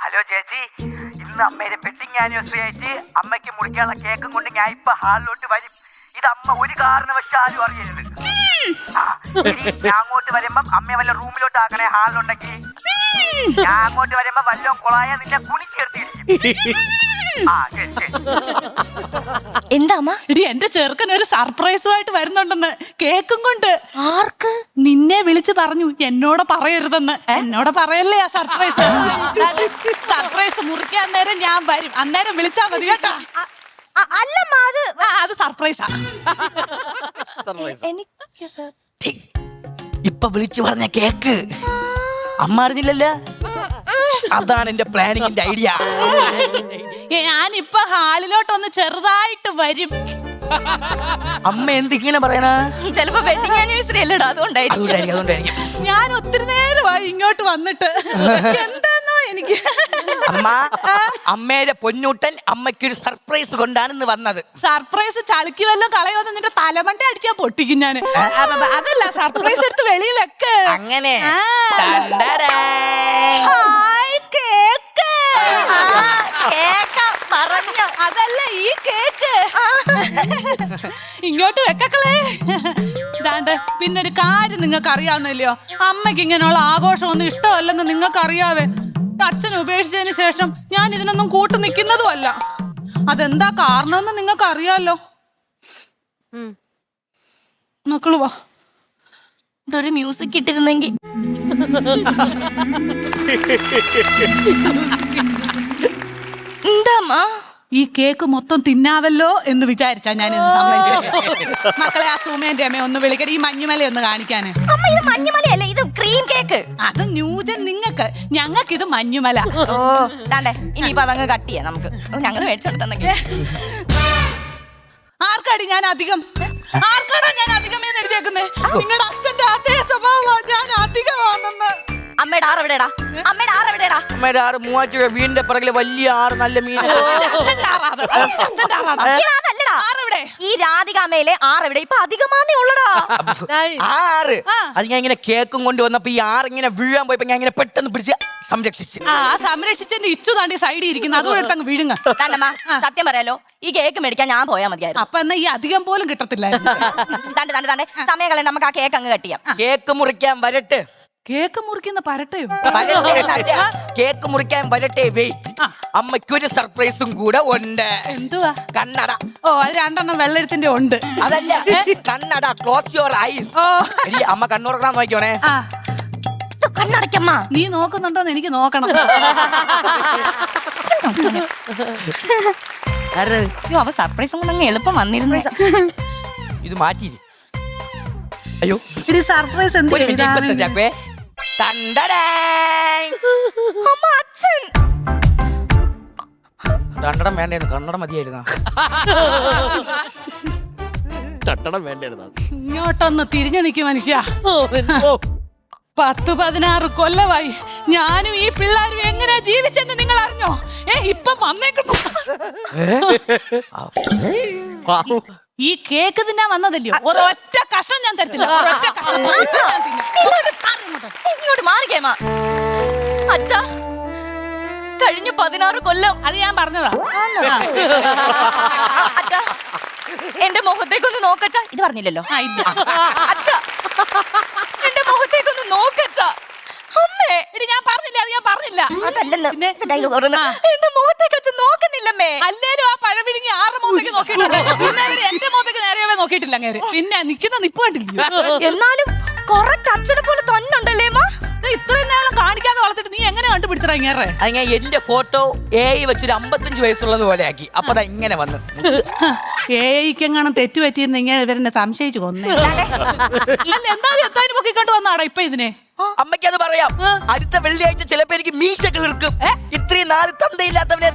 ഹലോ ചേച്ചി, ഇന്ന് അമ്മയുടെ വെഡിങ് ആനിവേഴ്സറി ആയിട്ട് അമ്മയ്ക്ക് മുറിക്കാനുള്ള കേക്കും കൊണ്ട് ഞാൻ ഇപ്പൊ ഹാളിലോട്ട് വരും. ഇത് അമ്മ ഒരു കാരണവശാലും അറിയരുത്. ഞാൻ അങ്ങോട്ട് വരുമ്പം അമ്മ വല്ല റൂമിലോട്ട് ആക്കണേ, ഹാളിലുണ്ടെങ്കിൽ. ഞാൻ അങ്ങോട്ട് വരുമ്പോ വല്ലതും കൊളായ നിന്നെ കുണിച്ചെടുത്തിരിക്കും. എന്താ അമ്മ? എടി, എന്റെ ചെറുക്കൻ ഒരു സർപ്രൈസുമായിട്ട് വരുന്നുണ്ടെന്ന്, കേക്കും കൊണ്ട്. ആർക്ക്? നിന്നെ വിളിച്ചു പറഞ്ഞു എന്നോട് പറയരുതെന്ന്. എന്നോട് പറയല്ലേ ആ സർപ്രൈസ്. സർപ്രൈസ് മുറിക്കാൻ നേരം ഞാൻ വരും, അന്നേരം വിളിച്ചാ മതി കേട്ടാ. അല്ലമ്മ, അത് സർപ്രൈസാ. ഇപ്പൊ വിളിച്ചു പറഞ്ഞ കേക്ക് അമ്മ അറിഞ്ഞില്ലല്ലോ. അതാണ് എന്റെ പ്ലാനിങ്ങിന്റെ ഐഡിയ. ഞാനിപ്പൊ ഹാളിലോട്ടൊന്ന് ചെറുതായിട്ട് വരും. അമ്മ എന്തിങ്ങനെ പറയണ? ചിലപ്പോ വെഡിങ് ആനിവേഴ്സറി അല്ലടാ, അതുകൊണ്ടായിരിക്കും. ഞാൻ ഒത്തിരി നേരമായി ഇങ്ങോട്ട് വന്നിട്ട്. എന്താന്നോ എനിക്ക്. അമ്മ, അമ്മയുടെ പൊന്നൂട്ടൻ അമ്മയ്ക്കൊരു സർപ്രൈസ് കൊണ്ടാണ് വന്നത്. സർപ്രൈസ് ചളുക്കി വല്ലതും കളയോന്ന് നിന്റെ തലമണ്ട അടിച്ചാ പൊട്ടിക്കും ഞാൻ. അതല്ല, സർപ്രൈസ് എടുത്ത് വെളിയിൽ വെക്ക്. അങ്ങനെ പറഞ്ഞു. അതല്ല ഈ കേക്ക്. ഇങ്ങോട്ട് വെക്കളേ. ഇതാണ്ട് പിന്നൊരു കാര്യം നിങ്ങൾക്ക് അറിയാവുന്നില്ലയോ, അമ്മയ്ക്ക് ഇങ്ങനെയുള്ള ആഘോഷമൊന്നും ഇഷ്ടമല്ലെന്ന് നിങ്ങൾക്ക് അറിയാവേ. അച്ഛൻ ഉപേക്ഷിച്ചതിന് ശേഷം ഞാൻ ഇതിനൊന്നും കൂട്ടു നിൽക്കുന്നതും അല്ല. അതെന്താ കാരണമെന്ന് നിങ്ങൾക്ക് അറിയാലോ. മക്കള് വാ. ഒരു മ്യൂസിക് ഇട്ടിരുന്നെങ്കിൽ. എന്താ ഈ കേക്ക് മൊത്തം തിന്നാവല്ലോ എന്ന് വിചാരിച്ചാ ഞാൻ മക്കളെ. ആ സുമേന്റെ അമ്മ ഒന്ന് വിളിക്കട്ടെ, ഈ മഞ്ഞുമല ഒന്ന് കാണിക്കാന്. അമ്മ, ഇത് മഞ്ഞുമലയല്ല, ഇത് ക്രീം കേക്ക്. അത് ന്യൂജൻ നിങ്ങൾക്ക്, ഞങ്ങൾക്ക് ഇത് മഞ്ഞുമല. ഓ ദാണ്ടേ, ഇനിയിപ്പോ അതങ്ങ് കട്ട് ചെയ്യാം നമുക്ക്. ഞങ്ങൾ മേടിച്ചെടുത്തെങ്കിൽ. ആർക്കാടി ഞാൻ അധികം? ആർക്കാടാ ഞാൻ അധികമേ എഴുതിയേക്കുന്നേ? നിങ്ങളുടെ അച്ഛന്റെ അതേ സ്വഭാവം ഞാൻ അധികമാണെന്ന്. അമ്മയുടെ ആറ് എവിടെടാ? അമ്മയുടെ ആറ് എവിടെടാ? അമ്മയുടെ ആറ് മൂവാറ്റുപുഴ വീടിന്റെ പിറകില് വലിയ ആറ്, നല്ല മീൻ. ഈ രാധികാമയിലെ ആറ് എവിടെ? ഇപ്പൊ അധികമാന്നേ ഉള്ളടാ. ആറ് അത് ഞാൻ ഇങ്ങനെ കേക്കും കൊണ്ട് വന്നപ്പോ ഈ ആറ് ഇങ്ങനെ വീഴാൻ പോയപ്പോ ഞാൻ ഇങ്ങനെ പെട്ടെന്ന് പിടിച്ച് സംരക്ഷിച്ച്. സംരക്ഷിച്ചെന്റെ ഇച്ചു താണ്ടി സൈഡിൽ ഇരിക്കുന്നു, അതുകൊണ്ട് എടുത്തങ്ങ് വീഴുങ്ങ. സത്യം പറയാലോ, ഈ കേക്ക് മേടിക്കാൻ ഞാൻ പോയാൽ മതിയായിരുന്നു. അപ്പൊ എന്നാ ഈ അധികം പോലും കിട്ടത്തില്ല. സമയം കളയണ്ട, നമുക്ക് ആ കേക്ക് അങ്ങ് കട്ട് ചെയ്യാം. കേക്ക് മുറിക്കാൻ വരട്ടെ. കേക്ക് മുറിക്കുന്ന പരട്ടയോ? കേക്ക് മുറിക്കാൻ വരട്ടെ. വെയിറ്റ്, അമ്മയ്ക്കൊരു സർപ്രൈസും കൂടെ ഉണ്ട്. എന്തുവാ? കണ്ണട. ഓ, അത് 2 എണ്ണം വെള്ളെടുത്തിന്റെ ഉണ്ട്. അതല്ല, കണ്ണട. Close your eyes. അമ്മ കണ്ണുറക്കാൻ നോക്കിയോണേ. കണ്ണടയ്ക്കമ്മ. നീ നോക്കുന്നുണ്ടോന്ന് എനിക്ക് നോക്കണം. അവ സർപ്രൈസും കൊണ്ട് അങ്ങ് എളുപ്പം വന്നിരുന്നു. ഇത് മാറ്റി. അയ്യോ, സർപ്രൈസ് എന്ത്? രണ്ടടം വേണ്ടായിരുന്നു, കണ്ണടം മതിയായിരുന്നു. തട്ടണം വേണ്ടായിരുന്നു. ഇങ്ങോട്ടൊന്ന് തിരിഞ്ഞു നിൽക്കും മനുഷ്യ. 10-16 കൊല്ലമായി ഞാനും ഈ പിള്ളേരും എങ്ങനെയാ ജീവിച്ചെന്ന് നിങ്ങൾ അറിഞ്ഞോ? ഇപ്പം വന്നേക്കുന്നു. ഈ കേക്ക് തിന്നാൻ വന്നതല്ലയോ? ഒരൊറ്റ കഷ്ണം ഞാൻ തരത്തില്ല. ഇങ്ങോട്ട് മാറിക്കേമാ. അച്ഛാ, കഴിഞ്ഞ 16 കൊല്ലം. അത് ഞാൻ പറഞ്ഞതാ. അച്ഛാ എന്റെ മുഖത്തേക്കൊന്ന് നോക്കച്ചാ. ഇത് പറഞ്ഞില്ലല്ലോ. അച്ഛാ എന്റെ മുഖത്തേക്കൊന്ന് നോക്കച്ചാ. അമ്മേ എടി ഞാൻ പറഞ്ഞില്ല, അത് ഞാൻ പറഞ്ഞില്ല. അതല്ലെന്ന് എന്റെ മുഖത്തേക്ക് വെച്ച് നോക്കുന്നില്ലമ്മേ. അല്ലേലും ആ പഴവിഴുങ്ങി 6 മുഖത്തേക്ക് നോക്കിയിട്ടുണ്ട്. പിന്നെ അവര് എന്റെ മുഖത്തേക്ക് നേരെ നോക്കിയിട്ടില്ല അങ്ങേര്. പിന്നെ നിക്കുന്ന നിപ്പ് കണ്ടില്ല. എന്നാലും കറക്റ്റ് അച്ഛനെ പോലെ തന്നെ ഉണ്ടല്ലേ അമ്മ. ഇത്രയും നേരം കാണിക്കാതെ വളർത്തിട്ട് നീ എങ്ങനെ കണ്ടുപിടിച്ചടാ ഇങ്ങേറെ? അങ്ങനെ എന്റെ ഫോട്ടോ വെച്ചൊരു 55 വയസ്സുള്ളത് പോലെ ആക്കി. അപ്പൊ അതാ ഇങ്ങനെ വന്നു. എങ്ങാനും തെറ്റു പറ്റിയിരുന്ന ഇങ്ങനെ ഇവരെന്നെ സംശയിച്ചു കൊന്നേ. അല്ല എന്തായാലും പൊക്കിക്കൊണ്ട് വന്നാടാ ഇപ്പൊ ഇതിനെ. അമ്മയ്ക്ക് അത് പറയാം. അടുത്ത വെള്ളിയാഴ്ച ചിലപ്പോ എനിക്ക് മീശൊക്കെ തീർക്കും. ഇത്രയും നാല് തന്തയില്ലാത്തവനെ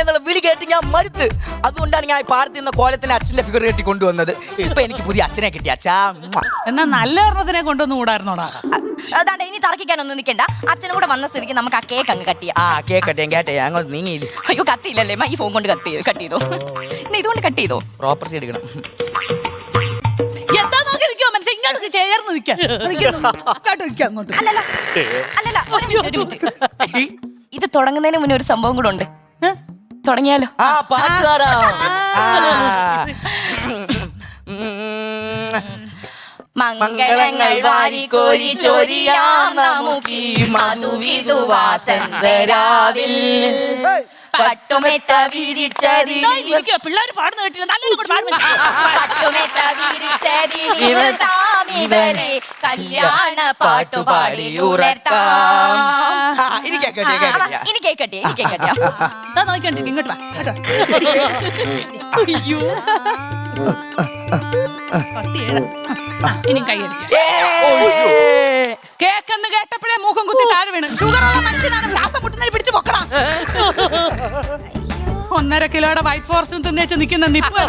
എന്നുള്ള വിളി കേട്ട് ഞാൻ മടുത്ത്. അതുകൊണ്ടാണ് ഞാൻ പാർത്തിന്ന കോലത്തിന് അച്ഛന്റെ ഫിഗർ കെട്ടി കൊണ്ടുവന്നത്. ഇപ്പൊ എനിക്ക് പുതിയ അച്ഛനെ കിട്ടി. അച്ഛാ എന്നാ നല്ല ഒരെണ്ണത്തിനെ കൊണ്ടൊന്നും കൂടായിരുന്നോടാ. അതാണ്ട് ഇനി തർക്കിക്കാനൊന്നും നിൽക്കണ്ട. അച്ഛനും കൂടെ വന്ന സ്ഥിതിക്ക് നമുക്ക് ആ കേക്ക് അങ്ങ് കട്ട് ചെയ്യാം. കേക്ക് കട്ടെ കേട്ടെ അങ്ങോട്ട് നീങ്ങിയില്ല. അയ്യോ കത്തിയില്ലല്ലേ ഈ ഫോൺ കൊണ്ട് കട്ട് ചെയ്തോ. ഇതുകൊണ്ട് കട്ട് ചെയ്തോ. പ്രോപ്പർട്ടി എടുക്കണം. എന്താ നോക്കി നിൽക്കോ മനുഷ്യ, ഇങ്ങോട്ട് ചേർന്ന് നിൽക്കാം. അങ്ങോട്ട് അല്ലല്ല ഒരു മിനിറ്റ്. ഇത് തുടങ്ങുന്നതിന് മുന്നേ ഒരു സംഭവം കൂടെ ഉണ്ട്. തുടങ്ങിയാലോ? മംഗളങ്ങൾ വാരിക്കോരി ചൊരിയാം നമുക്കീ മധുവിധുവാസന്തരാവിൽ പട്ടുമെത്ത വിരിച്ചതിൽ പിള്ളേർ പാടുന്ന കേട്ടില്ല. നല്ലൊരു പട്ടുമെത്ത വിരിച്ചതിൽ താമിവരെ കല്യാണ പാട്ടുപാടി ഉറക്കാം. ഇനി കേക്കട്ടെ. നോക്കിക്കോണ്ടിരിക്കും. ഇങ്ങോട്ട് വാ. ഇനി കൈയടിക്കാം. കേക്കെന്ന് കേട്ടപ്പോഴേ മൂക്കും കുത്തി താഴെ വീണ്. ഷുഗറുള്ള മനുഷ്യനാണ്. ശ്വാസം മുട്ടുന്നതിന് പിടിച്ച് പൊക്കണം. 1.5 കിലോയുടെ വൈറ്റ് ഫോറസ്റ്റും തിന്നേച്ച് നിൽക്കുന്ന നിപ്പ്.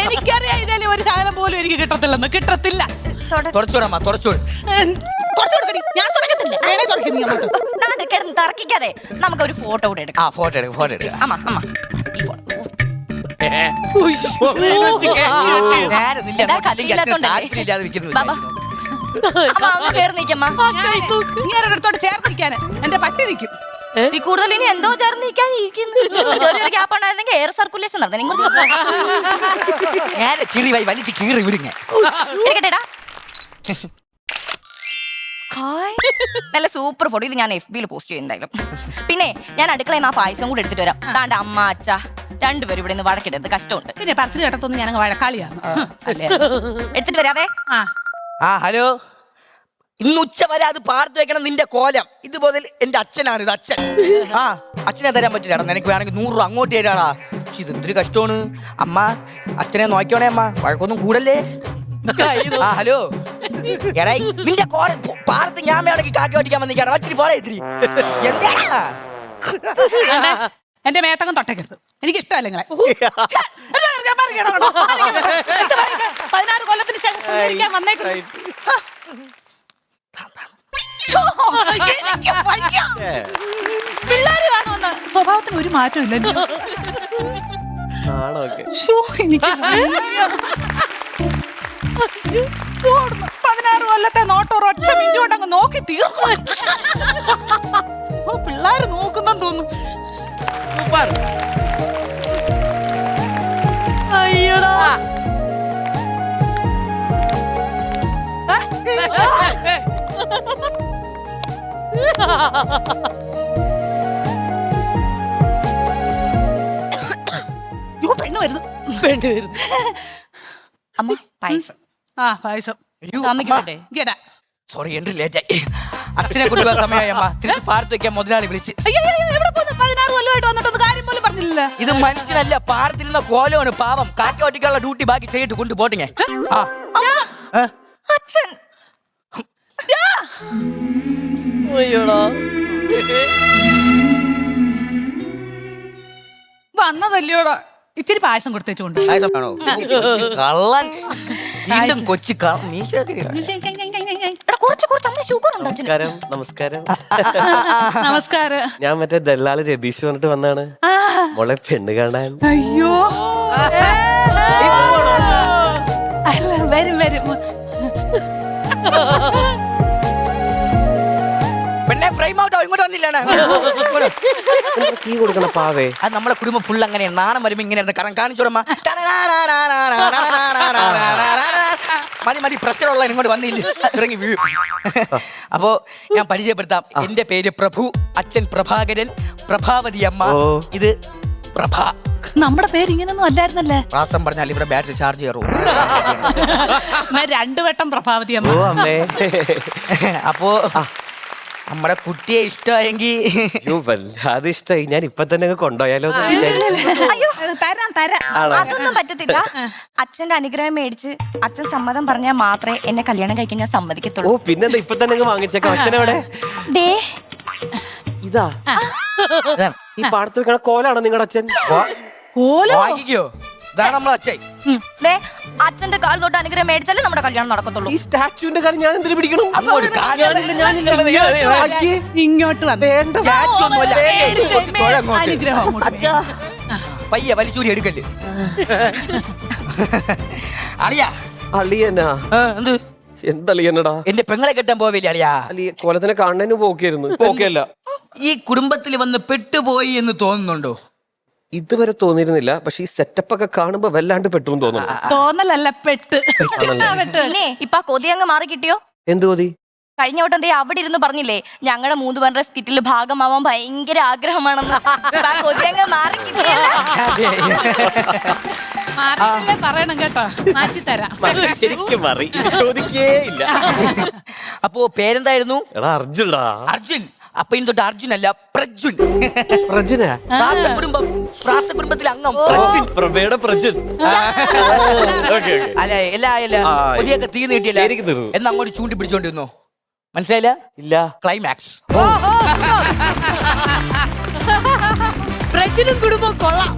എനിക്കറിയാം ഇതിൽ ഒരു ശകലം പോലും എനിക്ക് കിട്ടത്തില്ലെന്ന്. കിട്ടത്തില്ല. ഞാൻ തുടക്കത്തില്ല. തർക്കിക്കാതെ നമുക്ക് ഒരു ഫോട്ടോ കൂടെ എടുക്കാം. ഫോട്ടോ എടുക്കാം. അമ്മ ചേർന്നിരിക്കാന് എന്റെ പട്ടി നിൽക്കും. കൂടുതൽ ഇനി എന്തോ ചേർന്ന് ചെറിയൊരു ഗ്യാപ്പ് ഉണ്ടായിരുന്നെങ്കിൽ എയർ സർക്കുലേഷൻ വലിച്ച് കീറി വിടുങ്ങ. നല്ല സൂപ്പർ ഫോട്ടോ. ഇത് ഞാൻ FB-യിൽ പോസ്റ്റ് ചെയ്യും എന്തായാലും. പിന്നെ ഞാൻ അടുക്കളയിൽ ആ പായസം കൂടെ എടുത്തിട്ട് വരാം. താണ്ട് അമ്മ അച്ഛ രണ്ടുപേരും ഇവിടെ നിന്ന് വഴക്കിടരുത്. കഷ്ടമുണ്ട്. പിന്നെ പറച്ചിൽ കേട്ടത്തൊന്നും ഞാൻ വഴക്കാളിയാണ്. എടുത്തിട്ട് വരാവേ. ഹലോ. ഇന്ന് ഉച്ച വരെ അത് പാർത്ത് വെക്കണം നിന്റെ കോലം. ഇതുപോലെ എന്റെ അച്ഛനാണ്. ഇത് അച്ഛൻ. അച്ഛനെ തരാൻ പറ്റില്ല. നിനക്ക് വേണമെങ്കിൽ 100 രൂപ അങ്ങോട്ട് തരാടാ. പക്ഷെ ഇതെന്തൊരു കഷ്ടമാണ്. അമ്മ അച്ഛനെ നോക്കണേ. അമ്മ വഴക്കൊന്നും കൂടല്ലേ. ഹലോ. എടാ നിന്റെ കോലം പാർത്ത് ഞാൻ വേണമെങ്കിൽ കാക്കി ഓടിക്കാൻ വന്നിരിക്കാണ്. വച്ചിട്ട് പോളെ ഇത്തിരി. എന്താ എന്റെ മേത്തങ്ങം തൊട്ടേക്കരുത്. എനിക്ക് ഇഷ്ടമല്ല നിങ്ങളെ. 16 കൊല്ലത്തിന് ശേഷം വന്നേക്കും. പിള്ളേര് കാണുമെന്ന് സ്വഭാവത്തിന് ഒരു മാറ്റം ഇല്ല. 16 കൊല്ലത്തെ നോട്ടം ഒറ്റ മിനിറ്റ് കൊണ്ട് അങ്ങ് നോക്കി തീർന്നു. പിള്ളേര് നോക്കുന്നെന്ന് തോന്നുന്നു. അയ്യോടാ. പെണ്ണ് വരുന്നു. അമ്മ പായസം. പായസം സോറി എന്റെ ലേറ്റായി. അച്ഛനെ കൊണ്ടുപോകാൻ സമയമായി. അമ്മ തിരിച്ച് പാർത്ത് വെക്കാൻ മുതലാളി വിളിച്ച്. 16 കൊല്ലമായിട്ട് വന്നിട്ടൊന്നും കാര്യം പോലും പറഞ്ഞില്ല. ഇത് മനുഷ്യനല്ല, പാർത്തിരുന്ന കോലമാണ്. പാവം കാക്കി ഓട്ടിക്കാനുള്ള ഡ്യൂട്ടി ബാക്കി ചെയ്തിട്ട് കൊണ്ടുപോട്ടിങ്ങ. അച്ഛൻ വന്നതല്ലോടാ. ഇച്ചിരി പായസം കൊടുത്തേച്ചുകൊണ്ട്. കള്ളൻ വീണ്ടും കൊച്ചു നമസ്കാരം. നമസ്കാരം. ഞാൻ മറ്റേ ദല്ലാള് രതീഷ് പറഞ്ഞിട്ട് വന്നാണ് മോളെ പെണ്ണ് കാണാൻ. അയ്യോ അല്ല വരും. പെണ്ണെ ഫ്രെയിം ഔട്ടോ ഇങ്ങോട്ട് വന്നില്ലാണ്. കീ കൊടുക്കണം പാവേ. അത് നമ്മളെ കുടുംബം ഫുൾ അങ്ങനെയാണ്. നാണം വരുമ്പോ ഇങ്ങനെ കാണിച്ചോടമ്മ. മതി പ്രഷറുള്ള ഇങ്ങോട്ട് വന്നില്ല, ഇറങ്ങി വീഴും. അപ്പോ ഞാൻ പരിചയപ്പെടുത്താം. എന്റെ പേര് പ്രഭു, അച്ഛൻ പ്രഭാകരൻ, പ്രഭാവതി അമ്മ, ഇത് പ്രഭ. നമ്മുടെ പേര് ഇങ്ങനൊന്നും അല്ലായിരുന്നല്ലേ. പ്രാസം പറഞ്ഞാൽ ഇവിടെ ബാറ്ററി ചാർജ് കയറും. 2 വട്ടം പ്രഭാവതി അമ്മ. അപ്പോ നമ്മുടെ കുട്ടിയെ ഇഷ്ടമായെങ്കിൽ വല്ലാതെ ഇഷ്ടമായി. ഞാൻ ഇപ്പൊ തന്നെ കൊണ്ടുപോയാലോ? അയ്യോ തരാം. അതൊന്നും പറ്റത്തില്ല. അച്ഛന്റെ അനുഗ്രഹം മേടിച്ച് അച്ഛൻ സമ്മതം പറഞ്ഞാൽ മാത്രമേ എന്നെ കല്യാണം കഴിക്കാൻ ഞാൻ സമ്മതിക്കത്തുള്ളൂ. പിന്നെന്താ ഇപ്പൊ തന്നെ വാങ്ങിച്ചേക്കാം. അച്ഛനെവിടെ? ദേ ഇതാ ഈ പാടത്ത് വെക്കണ കോലാണോ നിങ്ങളുടെ അച്ഛൻ? വാങ്ങിക്കോ. ഇതാണ് നമ്മളെ അച്ഛൻ. ദേ അച്ഛന്റെ കാൽ തൊട്ട് അനുഗ്രഹം മേടിച്ചാലേ നമ്മുടെ കല്യാണം നടക്കത്തുള്ളൂ. ഈ സ്റ്റാച്യുവിന്റെ കാര്യം ഞാൻ എന്തിനു പിടിക്കണം? അങ്ങോട്ട് ഇങ്ങോട്ട് വന്നേ. അനുഗ്രഹം പയ്യ വലിച്ചൂരി എടുക്കല്. അളിയാ അളിയനാ? എന്ത് എന്തളിയനടാ? എന്റെ പെങ്ങളെ കെട്ടാൻ പോവില്ല അളിയാ. കോലത്തിനെ കാണുന്നതിന് പോക്കായിരുന്നു. പോക്കല്ല. ഈ കുടുംബത്തിൽ വന്ന് പെട്ടുപോയി എന്ന് തോന്നുന്നുണ്ടോ? ഇതുവരെ തോന്നിയിരുന്നില്ല. പക്ഷെ ഈ സെറ്റപ്പ് ഒക്കെ കാണുമ്പോ വല്ലാണ്ട് പെട്ടെന്ന് തോന്നുന്നു. തോന്നലല്ല, പെട്ട്. പിന്നെ ഇപ്പൊ കൊതി അങ്ങ് മാറി കിട്ടിയോ? എന്ത് കൊതി? കഴിഞ്ഞ വട്ടം ദേ അവിടെ ഇരുന്ന് പറഞ്ഞില്ലേ ഞങ്ങളുടെ 3 പേരുടെ സ്കിറ്റിൽ ഭാഗമാവാൻ ഭയങ്കര ആഗ്രഹമാണെന്ന്. ഇപ്പൊ ആ കൊതി അങ്ങ് മാറി കിട്ടിയല്ലോ. മാറിയില്ലേ പറയണം കേട്ടോ, മാറ്റി തരാം. ശരിക്കും മാറി, ചോദിക്കേ ഇല്ല. അപ്പോ പേരെന്തായിരുന്നു? എടാ അർജുനാ. അർജുൻ. അപ്പൊ ഇനി തൊട്ട് അർജുൻ അല്ല, പ്രജുൻ. പ്രജുനാ? കുടുംബത്തിലെ അംഗം പ്രജുൻ. പ്രഭയുടെ പ്രജുൻ. അല്ല എല്ലാ പുതിയൊക്കെ തീ നീട്ടിയല്ല. എന്ന് അങ്ങോട്ട് ചൂണ്ടി പിടിച്ചോണ്ടിരുന്നോ? മനസ്സിലായില്ല? ഇല്ല. ക്ലൈമാക്സ്. പ്രജനും കുടുംബം കൊള്ളാം.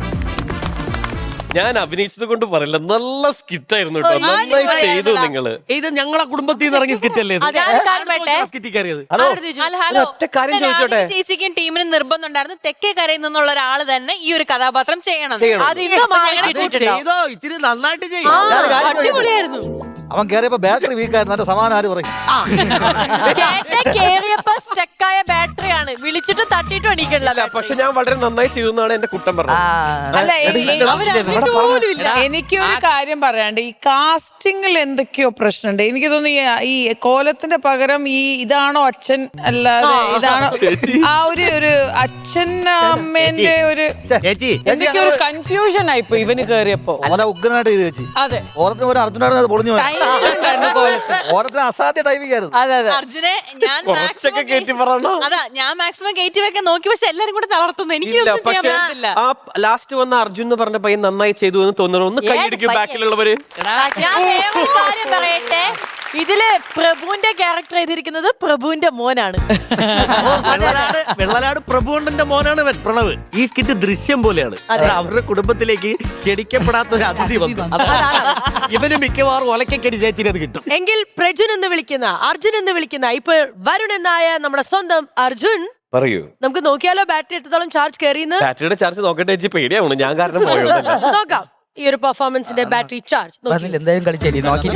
ഞാൻ അഭിനയിച്ചത് കൊണ്ട് പറയില്ല, നല്ല സ്കിറ്റ് ആയിരുന്നു കേട്ടോ. നന്നായി ചെയ്തു നിങ്ങള്. ഇത് ഞങ്ങളെ കുടുംബത്തിൽ നിന്ന് ഇറങ്ങിയ സ്കിറ്റ് അല്ലേ? സ്കിറ്റ് കയറിയത്. ഒറ്റ കാര്യം ചോദിച്ചോട്ടെ, ചേച്ചിക്കും ടീമിനും നിർബന്ധം ഉണ്ടായിരുന്നു തെക്കേ കരയിൽ നിന്നുള്ള ഒരാള് തന്നെ ഈ ഒരു കഥാപാത്രം ചെയ്യണം. ചെയ്തോ, ഇച്ചിരി നന്നായിട്ട് ചെയ്യും. അടിപൊളിയായിരുന്നു. അവൻ കേറിയപ്പോ ബാറ്ററി വീക്കായിരുന്നു. അതിന്റെ സമാനം ആര് പറയും? കേറിയപ്പോ സ്റ്റക്കായ ബാറ്ററിയാണ്, വിളിച്ചിട്ട് തട്ടിട്ട് എണീക്കണില്ല. പക്ഷെ ഞാൻ വളരെ നന്നായി ചെയ്യുന്നതാണ് എന്റെ കുട്ടം പറഞ്ഞത്. എനിക്കൊരു കാര്യം പറയാണ്ട്, ഈ കാസ്റ്റിംഗിൽ എന്തൊക്കെയോ പ്രശ്നമുണ്ട്. എനിക്ക് തോന്നുന്നു ഈ കോലത്തിന്റെ പകരം ഇതാണോ അച്ഛൻ, അല്ലാതെ ഇതാണോ ആ ഒരു അച്ഛൻ അമ്മേന്റെ ഒരു എന്തൊക്കെയോ ഒരു കൺഫ്യൂഷൻ ആയിപ്പോ ഇവന് കേറിയപ്പോ. ഉഗ്രനായിട്ട് ചെയ്ത് ചേച്ചി. അതെ, ഓരത്തിന് ഒരു അർജുനായിട്ട് പൊളിഞ്ഞു. ഓരത്തിന് അസാധ്യ ടൈമിംഗ് ആയിരുന്നു. അർജുനെ ഞാൻ മാക്സിമം കയറ്റി വെക്കാൻ നോക്കി, പക്ഷെ എല്ലാരും കൂടെ തളർത്തുന്നു. എനിക്ക് ആ ലാസ്റ്റ് വന്ന അർജുൻ എന്ന് പറഞ്ഞ പയ്യൻ നന്നായി ചെയ്തു എന്ന് തോന്നുന്നു. ഒന്ന് കൈയടിക്കും ബാക്കിലുള്ളവര്. ഞാൻ കാര്യം പറയട്ടെ, ഇതില് പ്രഭുവിന്റെ ക്യാരക്ടർ ചെയ്തിരിക്കുന്നത് പ്രഭുവിന്റെ മോനാണ്. വെള്ളനാട് പ്രഭുണ്ടന്റെ മോനാണ് പ്രണവ്. ഈ സ്കിറ്റ് ദൃശ്യം പോലെയാണ്. അവരുടെ കുടുംബത്തിലേക്ക് ക്ഷണിക്കപ്പെടാത്ത ഒരു അതിഥി വന്നു. ഇവന് മിക്കവാറും ഒലക്കടി ചേച്ചിന് അത് കിട്ടും. എങ്കിൽ പ്രജുൻ എന്ന് വിളിക്കുന്ന, അർജുൻ എന്ന് വിളിക്കുന്ന, ഇപ്പൊ വരുൺ എന്നായ നമ്മുടെ സ്വന്തം അർജുൻ പറയൂ. നമുക്ക് നോക്കിയാലോ ബാറ്ററി എത്രത്തോളം ചാർജ് കയറിയെന്ന്? ബാറ്ററിയുടെ ചാർജ് നോക്കട്ടെ ചേച്ചി, പേടിയാവുന്നു ഞാൻ കാരണം പോയോ. നോക്കാം ഈ ഒരു പെർഫോമൻസിന്റെ ബാറ്ററി ചാർജ്. എന്തായാലും കളിച്ചേരി നോക്കി.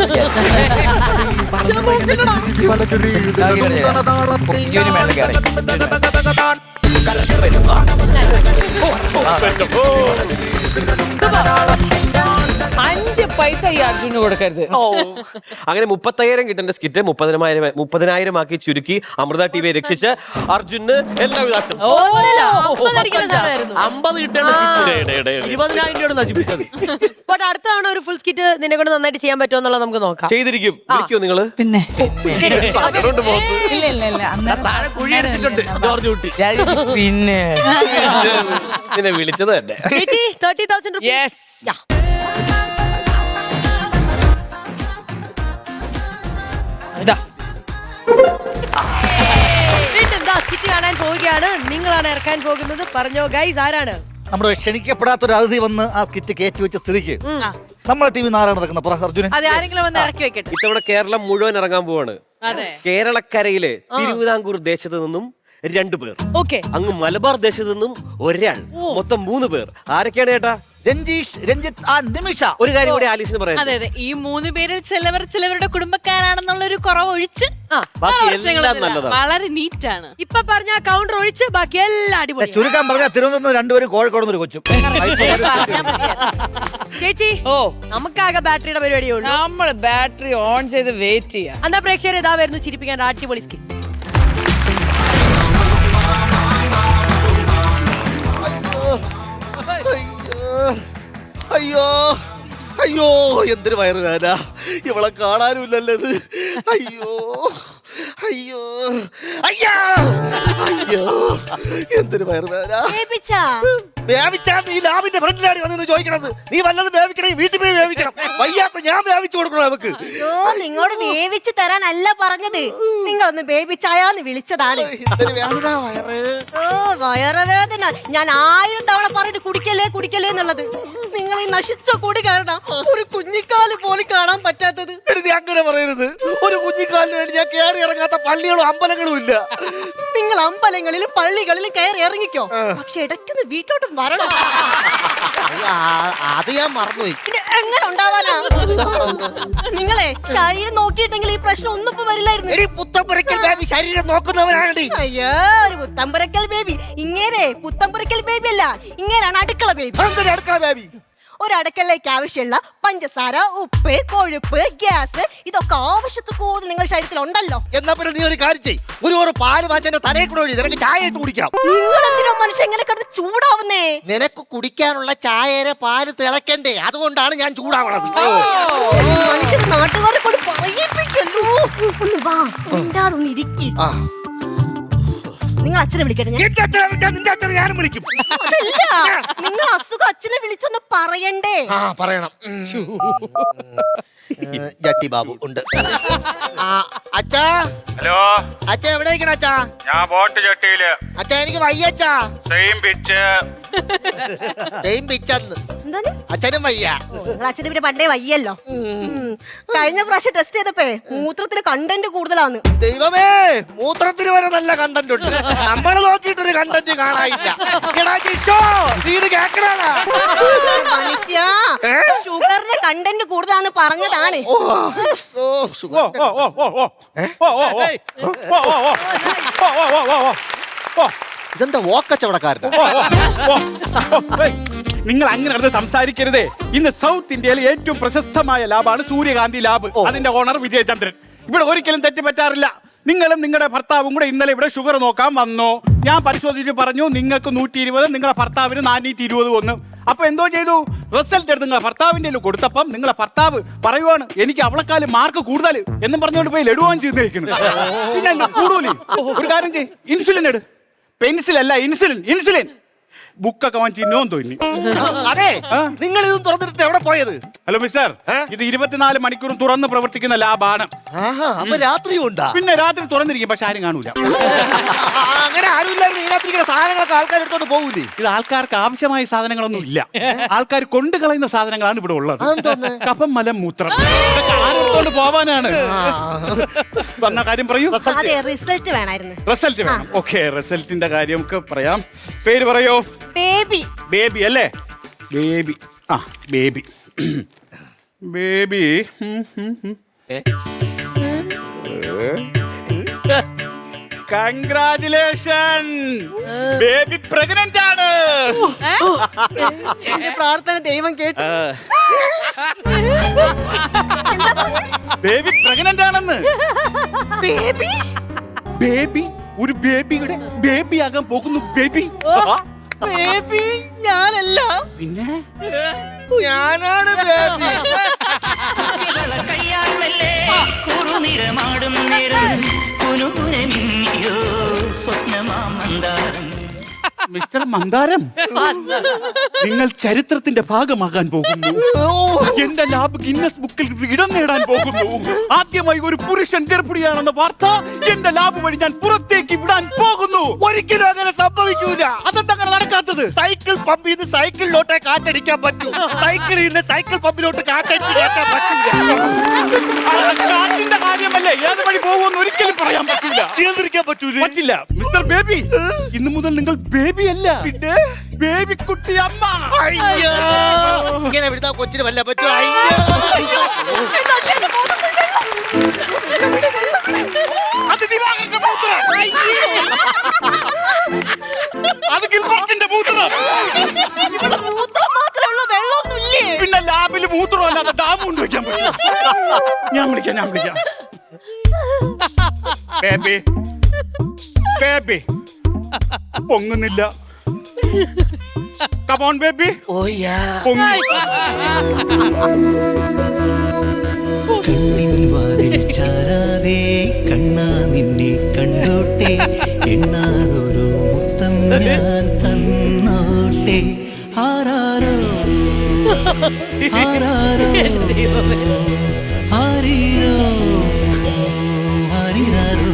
അഞ്ച് പൈസ ഈ അർജുന് കൊടുക്കരുത്. അങ്ങനെ 30,000 കിട്ടുന്ന സ്കിറ്റ് 30,000 ആക്കി ചുരുക്കി അമൃത ടിവിയെ രക്ഷിച്ച് അർജുന് എല്ലാവിധ 50 കിട്ടേണ്ട 20,000 രൂപ നശിപ്പിച്ചത്. ബട്ട് അടുത്ത തവണ ഒരു ഫുൾ സ്കിറ്റ് നിന്നെ കൊണ്ട് നന്നായിട്ട് ചെയ്യാൻ പറ്റുമോ എന്നുള്ളത് നമുക്ക് നോക്കാം. ചെയ്തിരിക്കും. വിളിക്കോ നിങ്ങള്? പിന്നെ താഴെ കുഴി എടുത്തിട്ടുണ്ട് ജോർജ് കുട്ടി. പിന്നെ നിന്നെ വിളിച്ചത് തന്നെ. ചേച്ചി 30,000 രൂപ. സ്കിറ്റ് കാണാൻ പോവുകയാണ്. നിങ്ങളാണ് ഇറക്കാൻ പോകുന്നത്. പറഞ്ഞോ ഗൈസ്, ആരാണ്? നമ്മുടെ ക്ഷണിക്കപ്പെടാത്ത ഒരു അതിഥി വന്ന് ആ സ്കിറ്റ് കയറ്റി വെച്ച സ്ഥിതിക്ക് നമ്മളെ ടീമിൽ നിന്ന് ആരാണ് ഇറക്കുന്നത്? അർജുനൻ. അതെ, ആരെങ്കിലും വന്ന് ഇറക്കി വെക്കട്ടെ. ഇത്തവണ കേരളം മുഴുവൻ ഇറങ്ങാൻ പോവാണ്. കേരളക്കരയില് തിരുവിതാംകൂർ ദേശത്ത് നിന്നും 2 പേർ. ഓക്കെ. അങ്ങ് മലബാർ ദേശത്ത് നിന്നും ഒരാൾ. മൊത്തം 3 പേർ. ആരൊക്കെയാണ് ചേട്ടാ? രഞ്ജീഷ്, രഞ്ജിത്ത്, നിമിഷ. ഒരു കാര്യം കൂടി ആലീസിന് പറയാം. അതെ അതെ, ഈ 3 പേരിൽ ചിലവരുടെ കുടുംബക്കാരാണെന്നുള്ള ഒരു കുറവ് ഒഴിച്ച് ബാക്കി വേറെ എല്ലാം പ്രശ്നങ്ങളൊന്നുമില്ല. നല്ലതാണ്. വളരെ നീറ്റ് ആണ്. ഇപ്പൊ പറഞ്ഞ കൗണ്ടർ ഒഴിച്ച് ബാക്കി എല്ലാം അടിപൊളി. ചുരുക്കാൻ പറഞ്ഞാൽ തിരുവനന്തപുരം 2 പേരും കോഴിക്കോട് ഒരു കൊച്ചും. ചേച്ചി ഓ നമുക്കാകെ ബാറ്ററിയുടെ പരിപാടിയേ ഉള്ളൂ. നമ്മള് ബാറ്ററി ഓൺ ചെയ്ത് വെയിറ്റ് ചെയ്യാം. എന്നാ പ്രേക്ഷകർ ഇതാ വരുന്നു ചിരിപ്പിക്കാൻ ഒരു അടിപൊളി സ്കിറ്റ്. അയ്യോ അയ്യോ എന്തൊരു വയറുവേദന. ഇവളെ കാണാനുമില്ലല്ലോ ഇത്. അയ്യോ അയ്യോ അയ്യോ അയ്യോ എന്തൊരു വയറുവേദന. വേവിച്ചാ നീ ലാബിന്റെ ഫ്രണ്ടിലാണ് വന്നു ചോദിക്കണത്. നീ വല്ലതും വേവിക്കണേ വീട്ടിൽ പോയി വേവിക്കണം. വയ്യാത്ത ഞാൻ വേവിച്ചു കൊടുക്കണോ നമുക്ക്? നിങ്ങളോട് വേവിച്ച് തരാനല്ല പറഞ്ഞത്, നിങ്ങളൊന്ന് വേവിച്ചായാന്ന് വിളിച്ചതാണ്. ഓ വയറുവേദന. ഞാൻ 1000 തവണ പറഞ്ഞിട്ട് കുടിക്കലേ കുടിക്കലേ എന്നുള്ളത്. നിങ്ങൾ ഈ നശിച്ച കൂടി കാരണം ഒരു കുഞ്ഞിക്കാല് പോലും കാണാൻ പറ്റാത്തത്. നീ അങ്ങനെ പറയരുത്. ഒരു കുഞ്ഞിക്കാലിന് വേണ്ടി ഞാൻ കയറി ഇറങ്ങാത്ത പള്ളികളും അമ്പലങ്ങളും ഇല്ല. നിങ്ങൾ അമ്പലങ്ങളിലും പള്ളികളിലും കയറി ഇറങ്ങിക്കോ, പക്ഷെ ഇടയ്ക്കൊന്ന് വീട്ടോട്ടും വരണം. അത് ഞാൻ മറന്നുപോയി. എങ്ങനെ ഉണ്ടാവാനാ? നിങ്ങളെ ശരീരം നോക്കിയിട്ടെങ്കിൽ ഈ പ്രശ്നം ഒന്നും ഇപ്പൊ വരില്ലായിരുന്നു. പുത്തമ്പുരക്കൽ ബേബി ശരീരം നോക്കുന്നവനാണ്. അയ്യോ ഒരു പുത്തമ്പുരക്കൽ ബേബി. ഇങ്ങേരെ പുത്തമ്പുരക്കൽ ബേബി അല്ല, ഇങ്ങേരാണ് അടുക്കള ബേബി. അടുക്കള ബേബി. ഒരു അടുക്കളയിലേക്ക് ആവശ്യമുള്ള പഞ്ചസാര, ഉപ്പ്, കൊഴുപ്പ്, ഗ്യാസ് ഇതൊക്കെ ആവശ്യത്തിൽ കൂടുതൽ നിങ്ങളുടെ ശരീരത്തിൽ ഉണ്ടല്ലോ. എന്നാ പിന്നെ നീ ഒരു കാര്യം ചെയ്യ്. ഒരു പാല് മാച്ചന്റെ തലയിൽ കൂടെ ഒഴി. നിനക്ക് ചായ ഇട്ട് കുടിക്കാം. നിങ്ങൾ എന്തിനാ മനുഷ്യൻ എങ്ങനെ കിടന്ന് ചൂടാവുന്നേ? നിനക്ക് കുടിക്കാനുള്ള ചായയുടെ പാല് തിളക്കണ്ടേ, അതുകൊണ്ടാണ് ഞാൻ ചൂടാവണത്. മനുഷ്യൻ നാട്ടുകാരെ കൊണ്ട് പറയിപ്പിക്കല്ലോ. ഒന്ന് വാ, മിണ്ടാതൊന്ന് ഇരിക്കി. നിങ്ങൾ അച്ഛനെ വിളിക്കട്ടെ. നിന്റെ അച്ഛനെ ഞാനും വിളിക്കും. അതല്ല, നിങ്ങൾ അസുഖം അച്ഛനെ വിളിച്ചൊന്ന് പറയണ്ടേ? പറയണം. ജട്ടി ബാബു ഉണ്ട്. അച്ഛാ. ഹലോ അച്ഛാ എവിടെ ഇരിക്കണ അച്ഛാ? ഞാൻ ബോട്ട് ചട്ടിയില്. അച്ഛാ എനിക്ക് വയ്യച്ചാ. Same pitch. എന്താണ് അച്ഛനും വയ്യ. നിങ്ങൾ അച്ഛന് പിന്നെ പണ്ടേ വയ്യല്ലോ. കഴിഞ്ഞ പ്രാവശ്യം ടെസ്റ്റ് ചെയ്തപ്പോ മൂത്രത്തില് കണ്ടന്റ് കൂടുതലാന്ന്. ദൈവമേ, മൂത്രത്തിന് വരെ നല്ല കണ്ടന്റ് ഉണ്ട്. നമ്മൾ നോക്കിയിട്ടൊരു കണ്ടന്റ് കാണാനില്ല. മനുഷ്യ ഷുഗറിന്റെ കണ്ടന്റ് കൂടുതലാന്ന് പറഞ്ഞതാണ്. ഇതെന്താ ഓക്കച്ചവടക്കാരൻ? നിങ്ങൾ അങ്ങനെ സംസാരിക്കരുതേ. ഇന്ന് സൗത്ത് ഇന്ത്യയിലെ ഏറ്റവും പ്രശസ്തമായ ലാബാണ് സൂര്യകാന്തി ലാബ്. അതിന്റെ ഓണർ വിജയചന്ദ്രൻ. ഇവിടെ ഒരിക്കലും തെറ്റുപറ്റാറില്ല. നിങ്ങളും നിങ്ങളുടെ ഭർത്താവും കൂടെ ഇന്നലെ ഇവിടെ ഷുഗർ നോക്കാൻ വന്നു. ഞാൻ പരിശോധിച്ച് പറഞ്ഞു നിങ്ങൾക്ക് 120, നിങ്ങളുടെ ഭർത്താവിന് 420 വന്നു. അപ്പൊ എന്തോ ചെയ്തു? റിസൾട്ട് എടുത്ത് നിങ്ങളുടെ ഭർത്താവിന്റെ കൊടുത്തപ്പം നിങ്ങളെ ഭർത്താവ് പറയുവാണ് എനിക്ക് അവളെക്കാളും മാർക്ക് കൂടുതൽ എന്നും പറഞ്ഞുകൊണ്ട് പോയി ലഡുവാൻ ചെയ്തിരിക്കുന്നത്. പിന്നെ കൂടുതൽ ഒരു കാര്യം ചെയ്യ്, ഇൻസുലിൻ എടു. പെൻസിലല്ല, ഇൻസുലിൻ. ബുക്കൊക്കെ വാങ്ങിച്ചിന്നോ തോന്നി. അതെ, നിങ്ങൾ ഇതും തുറന്നിട്ട് എവിടെ പോയത്? ഹലോ മിസ്റ്റർ, ഇത് 24 മണിക്കൂറും തുറന്ന് പ്രവർത്തിക്കുന്ന ലാബാണ്. രാത്രി ഉണ്ടാ? പിന്നെ രാത്രി തുറന്നിരിക്കും, പക്ഷെ ആരും കാണൂല. അങ്ങനെ ആരുമില്ലായിരുന്നു. ഈ രാത്രി സാധനങ്ങളൊക്കെ ആൾക്കാർ എടുത്തോണ്ട് പോകൂലേ? ഇത് ആൾക്കാർക്ക് ആവശ്യമായ സാധനങ്ങളൊന്നും ഇല്ല. ആൾക്കാർ കൊണ്ടു കളയുന്ന സാധനങ്ങളാണ് ഇവിടെ ഉള്ളത്. കഫം, മലം, മൂത്രം. ഇതൊക്കെ ആരെടുത്തോണ്ട് പോവാനാണ്? വന്ന കാര്യം പറയൂ. റിസൾട്ട് വേണമായിരുന്നു. റിസൾട്ട് വേണം. ഓക്കെ, റിസൾട്ടിന്റെ കാര്യമൊക്കെ പറയാം. പേര് പറയോ? ബേബി അല്ലേ? Baby. Baby. Baby. Congratulation, baby pregnant ആണ്. എന്റെ പ്രാർത്ഥന ദൈവം കേട്ടു. ബേബി പ്രഗ്നന്റ് ആണെന്ന്. ബേബി ഒരു ബേബിയുടെ ബേബി ആകാൻ പോകുന്നു. ബേബി ഞാനല്ല, പിന്നെ ഞാനാണ് ബേബി. മിസ്റ്റർ മന്ദാരം, നിങ്ങൾ ചരിത്രത്തിന്റെ ഭാഗമാകാൻ പോകുന്നു. എന്റെ ലാബ് ഗിന്നസ് ബുക്കിൽ ഇടം നേടാൻ പോകുന്നു. ആദ്യമായി ഒരു പുരുഷൻ ഗർഭിണിയാണെന്ന വാർത്ത എന്റെ ലാബ് വഴി ഞാൻ പുറത്തേക്ക് വിടാൻ പോകുന്നു. പോകുന്നു. ഒരിക്കലും അങ്ങനെ സംഭവിക്കൂല. അതെന്താ അങ്ങനെ നടക്കാത്തത്? സൈക്കിൾ പമ്പിൽ നിന്ന് സൈക്കിളിലോട്ടേ കാറ്റടിക്കാൻ പറ്റൂ. സൈക്കിളിൽ നിന്ന് സൈക്കിൾ പമ്പിലോട്ട് കാറ്റടിച്ച് കയറ്റാൻ പറ്റൂല. കാറ്റിന്റെ കാര്യമല്ലേ, ഏത് വഴി പോകുമെന്ന് ഒരിക്കലും പറയാൻ പറ്റില്ല. നിയന്ത്രിക്കാൻ പറ്റില്ല. മിസ്റ്റർ ബേബി, ഇന്ന് മുതൽ നിങ്ങൾ ബേബി അല്ല, പിന്നെ ബേബി കുട്ടി അമ്മ. അയ്യോ, ഇങ്ങനെ വിടുന്ന കൊച്ചിന് വല്ല പറ്റൂ. അത് ദിവാകരന്റെ മൂത്രം. അത് ഗിൽബർട്ടിന്റെ മൂത്രം. പിന്നെ ലാബിൽ മൂത്രം അല്ലാതെ ഡാം കൊണ്ട് വെക്കാൻ പറ്റും. ഞാൻ വിളിക്കാം. ബേബി ബേബി പൊങ്ങുന്നില്ല. Come on baby. കണ്ണിൻ വാതിൽ ചാരാതെ കണ്ണാ നിന്നെ കണ്ടോട്ടെ, എണ്ണാതൊരു മുത്തം ഞാൻ തന്നോട്ടെ. ആരാരോ ആരാരോ ആരീരോ ആരീരാരോ.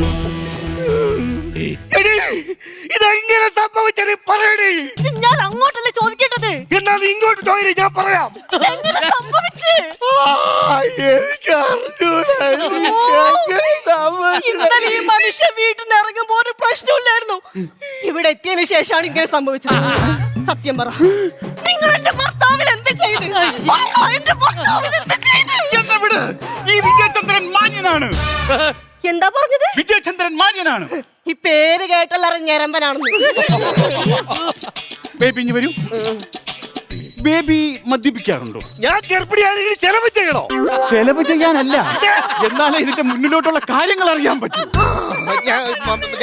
ഇതെങ്ങനെ സംഭവിച്ചത് പറയണേ. ഞാൻ അങ്ങോട്ടല്ലേ ചോദിക്കേണ്ടത്? എന്നാ നീ ഇങ്ങോട്ട് ചോദിച്ചു, ഞാൻ പറയാം. എങ്ങനെ സംഭവിച്ചു? ഇന്നലെ ഈ മനുഷ്യ വീട്ടിൽ നിന്ന് ഇറങ്ങുമ്പോ ഒരു പ്രശ്നമില്ലായിരുന്നു. ഇവിടെ എത്തിയതിനു ശേഷമാണ് ഇങ്ങനെ സംഭവിച്ചത്. സത്യം പറ, നിങ്ങൾ എന്റെ ഭർത്താവിന് എന്ത് ചെയ്തു? എന്റെ ഭർത്താവിന് എന്ത് ചെയ്തു? എന്നെ വിട്. ഈ വിജയചന്ദ്രൻ മാന്യനാണ്. എന്താ പറഞ്ഞത്? വിജയചന്ദ്രൻ മാന്യനാണ്. ഈ പേര് കേട്ടുള്ള ഞരമ്പനാണെന്ന്. ബേബി ഇനി വരൂ. ബേബി മദ്യപിക്കാറുണ്ടോ? ഞാൻ ഗർഭിണിയാണെങ്കിൽ ചെലവ് ചെയ്യണോ? ചെലവ് ചെയ്യാനല്ല, എന്നാലേ ഇതിന്റെ മുന്നിലോട്ടുള്ള കാര്യങ്ങൾ അറിയാൻ പറ്റും.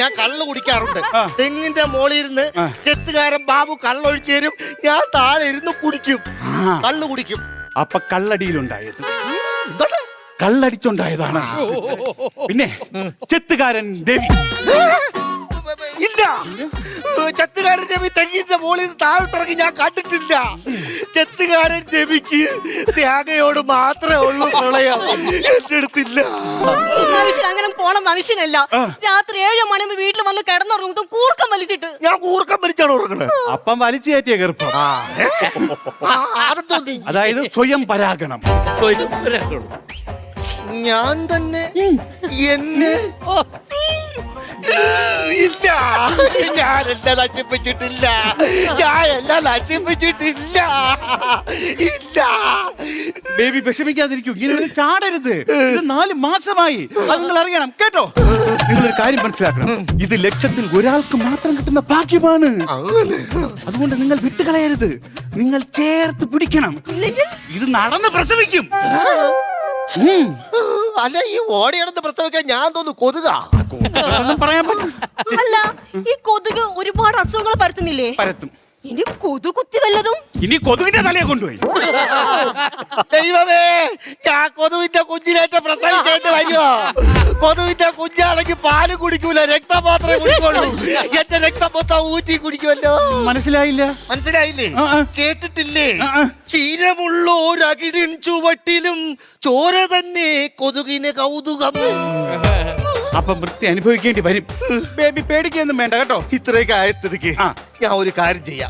ഞാൻ കള്ള് കുടിക്കാറുണ്ട്. തെങ്ങിന്റെ മോളിൽ ഇരുന്ന് ചെത്തുകാരൻ ബാബു കള്ളൊഴിച്ചു തരും, ഞാൻ താഴെ ഇരുന്ന് കുടിക്കും. കള്ള് കുടിക്കും. അപ്പൊ കള്ളടിയിലുണ്ടായത് കള്ളടിച്ചുണ്ടായതാണ്. പിന്നെ ചെത്തുകാരൻ രവി ഇല്ല. ചെത്തുകാരൻ രവി തെങ്ങിന്റെ മുകളിൽ താഴോട്ടിറങ്ങി ഞാൻ കണ്ടിട്ടില്ല. ചെത്തുകാരൻ രവിക്ക് ത്യാഗയോട് മാത്രമേ ഉള്ളൂ പ്രളയം. എന്റെ അടുത്തില്ല. മനുഷ്യൻ അങ്ങനെ പോണ മനുഷ്യനല്ല. രാത്രി 7 മണി വീട്ടിൽ വന്ന് കിടന്നുറങ്ങും കൂർക്കം വലിച്ചിട്ട്. ഞാൻ കൂർക്കം വലിച്ചാണ് ഉറങ്ങണത്. അപ്പം വലിച്ചു കയറ്റിയ ഗർഭം. അതായത് സ്വയം പരാഗണം. ഞാൻ തന്നെ എന്നെ ഇല്ല, ഞാനെല്ലാം നശിപ്പിച്ചിട്ടില്ല. ഇല്ല. ബേബി വിഷമിക്കാതിരിക്കൂ. ഇങ്ങനെ ചാടരുത്. ഇത് 4 മാസമായി. അത് നിങ്ങൾ അറിയണം കേട്ടോ. നിങ്ങളൊരു കാര്യം മനസ്സിലാക്കണം, ഇത് ലക്ഷത്തിൽ ഒരാൾക്ക് മാത്രം കിട്ടുന്ന ഭാഗ്യമാണ്. അതുകൊണ്ട് നിങ്ങൾ വിട്ടുകളയരുത്. നിങ്ങൾ ചേർത്ത് പിടിക്കണം. ഇത് നടന്ന് പ്രസവിക്കും. അല്ല, ഈ ഓടിയടന്ന് പ്രസവിക്കാൻ ഞാൻ തോന്നുന്നു കൊതുക പറയാൻ പറ്റും. അല്ല, ഈ കൊതുക് ഒരുപാട് അസുഖങ്ങൾ പരത്തുന്നില്ലേ? പരത്തും. ഇനി കൊതു കുത്തി വല്ലതും? ഇനി കൊതുകിന്റെ തലയെ കൊണ്ടുപോയി. ദൈവമേ, ഞാൻ കൊതുവിന്റെ കുഞ്ഞിനേറ്റ പ്രസവിക്കേണ്ടി വരുമോ? കൊതുവിന്റെ കുഞ്ഞാണെങ്കിൽ പാല് കുടിക്കൂല, രക്തം മാത്രമേ കുടിക്കുള്ളൂ. എന്റെ രക്തം മൊത്തം ഊറ്റി കുടിക്കുമല്ലോ. മനസ്സിലായില്ലേ? കേട്ടിട്ടില്ലേ? ക്ഷീരമുള്ളോരകിടിൻ ചുവട്ടിലും ചോര തന്നെ കൊതുകിന് കൗതുകം. അപ്പൊ വൃത്തി അനുഭവിക്കേണ്ടി വരും. ബേബി പേടിക്കൊന്നും വേണ്ട കേട്ടോ. ഇത്രയൊക്കെ ആയ സ്ഥിതിക്ക് ഞാൻ ഒരു കാര്യം ചെയ്യാം.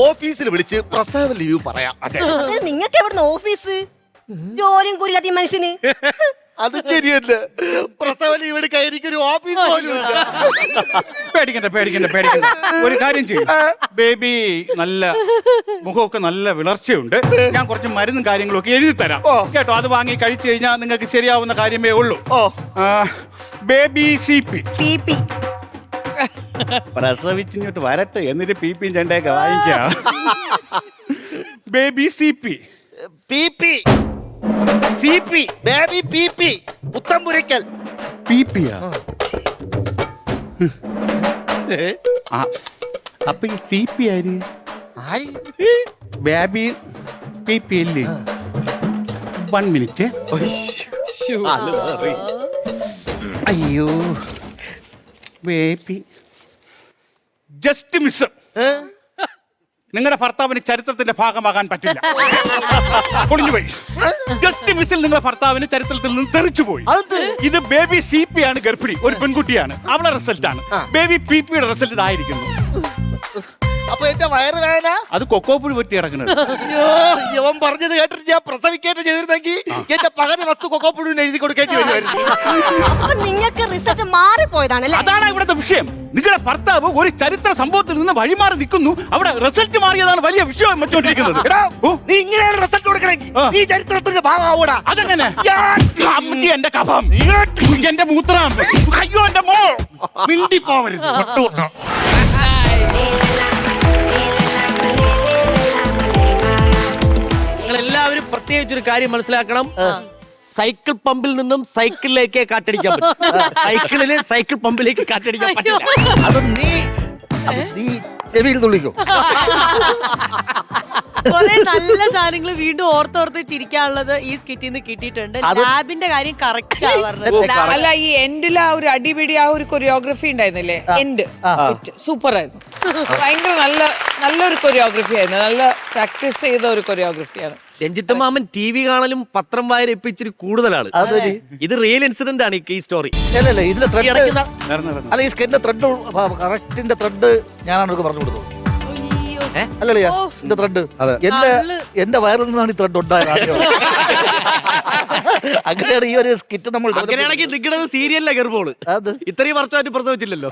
ഓഫീസിൽ വിളിച്ച് പ്രസവ ലീവ് പറയാം. നിങ്ങൾക്ക് എവിടുന്ന് ഓഫീസ്? ജോലിയും കൂലിയാതി മനുഷ്യന്. അത് ശരിയല്ല. പ്രസവ ലീവ് എടുക്കാൻ എനിക്കൊരു ഓഫീസ് പോലും ഇല്ല. പേടിക്കണ്ട. ഒരു കാര്യം ചെയ്യും. ബേബി നല്ല മുഖമൊക്കെ നല്ല വിളർച്ചയുണ്ട്. ഞാൻ കുറച്ച് മരുന്നും കാര്യങ്ങളും ഒക്കെ എഴുതി തരാം കേട്ടോ. അത് വാങ്ങി കഴിച്ചു കഴിഞ്ഞാൽ നിങ്ങൾക്ക് ശരിയാവുന്ന കാര്യമേ ഉള്ളൂ. ബേബി CP പ്രസവിച്ചിങ്ങോട്ട് വരട്ടെ, എന്നിട്ട് PP ചെണ്ടയൊക്കെ വാങ്ങിക്കാം. Baby CP baby PP Puthenpurackal. PP അപ്പൊ ഈ CP ആര്? ബേബി PP അല്ലേ? 1 മിനിറ്റ്. അയ്യോ, ബേബി ജസ്റ്റ് മിസ്. നിങ്ങളുടെ ഭർത്താവിന് ചരിത്രത്തിന്റെ ഭാഗമാകാൻ പറ്റില്ല. പൊളിഞ്ഞുപോയി. ജസ്റ്റ് മിസ്സിൽ നിങ്ങളുടെ ഭർത്താവിന് ചരിത്രത്തിൽ നിന്ന് തെറിച്ചുപോയി. ഇത് ബേബി CP ആണ് ഗർഭിണി, ഒരു പെൺകുട്ടിയാണ്. അവളെ റിസൾട്ട് ആണ്. ബേബി PP യുടെ റിസൾട്ട് ഇതായിരിക്കുന്നു. അപ്പൊ എന്റെ വയറുവേദന അത് കൊക്കോപ്പുഴ പറ്റി ഇറങ്ങുന്നത്. ഇവൻ പറഞ്ഞത് കേട്ടിട്ട് ഞാൻ പ്രസവിക്കേറ്റ് ചെയ്തിരുന്നെങ്കിൽ എന്റെ പകര വസ്തു കൊക്കോപ്പുഴുവിന് എഴുതി കൊടുക്കേണ്ടി വരുമായിരുന്നു. അപ്പൊ നിങ്ങൾക്ക് റിസൾട്ട് മാറിപ്പോയതാണല്ലേ? അതാണ് ഇവിടുത്തെ വിഷയം. നിങ്ങളുടെ ഭർത്താവ് ഒരു ചരിത്ര സംഭവത്തിൽ നിന്ന് വഴിമാറി നിൽക്കുന്നു. അവിടെ റിസൾട്ട് മാറിയതാണ് വലിയ വിഷയം വെച്ചോണ്ടിരിക്കുന്നത്. നീ ഇങ്ങനെയാണ് റിസൾട്ട് കൊടുക്കണമെങ്കിൽ നീ ചരിത്രത്തിന്റെ ഭാഗമാവൂടാ. അതെങ്ങനെ? അമ്മച്ചി എന്റെ കഫം, എന്റെ മൂത്രം, അയ്യോ എന്റെ മോ, മിണ്ടി പോവരുത്. എല്ലാവരും പ്രത്യേകിച്ചൊരു കാര്യം മനസ്സിലാക്കണം. സൈക്കിൾ പമ്പിൽ നിന്നും സൈക്കിളിലേക്ക് കാറ്റടിക്കാൻ പറ്റും. സൈക്കിളില് സൈക്കിൾ പമ്പിലേക്ക് കാറ്റടിക്കാൻ പറ്റില്ല. അത് നീ ചെവിയിൽ തുള്ളിക്കോ. കുറെ നല്ല സാധനങ്ങൾ വീണ്ടും ഓർത്തോർത്ത് ചിരിക്കാനുള്ളത് ഈ സ്കിറ്റിൽ നിന്ന് കിട്ടിയിട്ടുണ്ട്. ലാബിന്റെ കാര്യം കറക്റ്റ് അല്ല, ഈ എൻഡിൽ ആ ഒരു അടിപിടി, ആ ഒരു കൊറിയോഗ്രഫി ഉണ്ടായിരുന്നില്ലേ? എൻഡ് സൂപ്പർ ആയിരുന്നു. ഭയങ്കര നല്ലൊരു കൊറിയോഗ്രഫി ആയിരുന്നു. നല്ല പ്രാക്ടീസ് ചെയ്ത ഒരു കൊറിയോഗ്രഫിയാണ്. രഞ്ജിത്ത് മാമൻ TV കാണലും പത്രം വായന ഇപ്പൊ ഇച്ചിരി കൂടുതലാണ്. ഇത് റിയൽ ഇൻസിഡന്റ് ആണ് ഈ സ്റ്റോറി. അല്ലല്ല, ഇതിന്റെ ത്രെഡ് അല്ല, ഈ സ്കിന്റെ ത്രെഡ് കറക്റ്റിന്റെ ത്രെഡ് ഞാനാണ് അവർക്ക് പറഞ്ഞു കൊടുത്തത്. അല്ലല്ലേ എന്റെ ത്രെഡ് എന്റെ വയറിൽ നിന്നാണ് ഈ ത്രെഡ് ഉണ്ടായത്. അങ്ങനെയാണ് ഈ ഒരു സ്കിറ്റ് നമ്മൾ. അങ്ങനെയാണെങ്കിൽ നിൽക്കുന്നത് സീരിയലിലെ ഗർഭോള് ഇത്രയും വർഷമായിട്ട് പ്രസവിച്ചില്ലല്ലോ.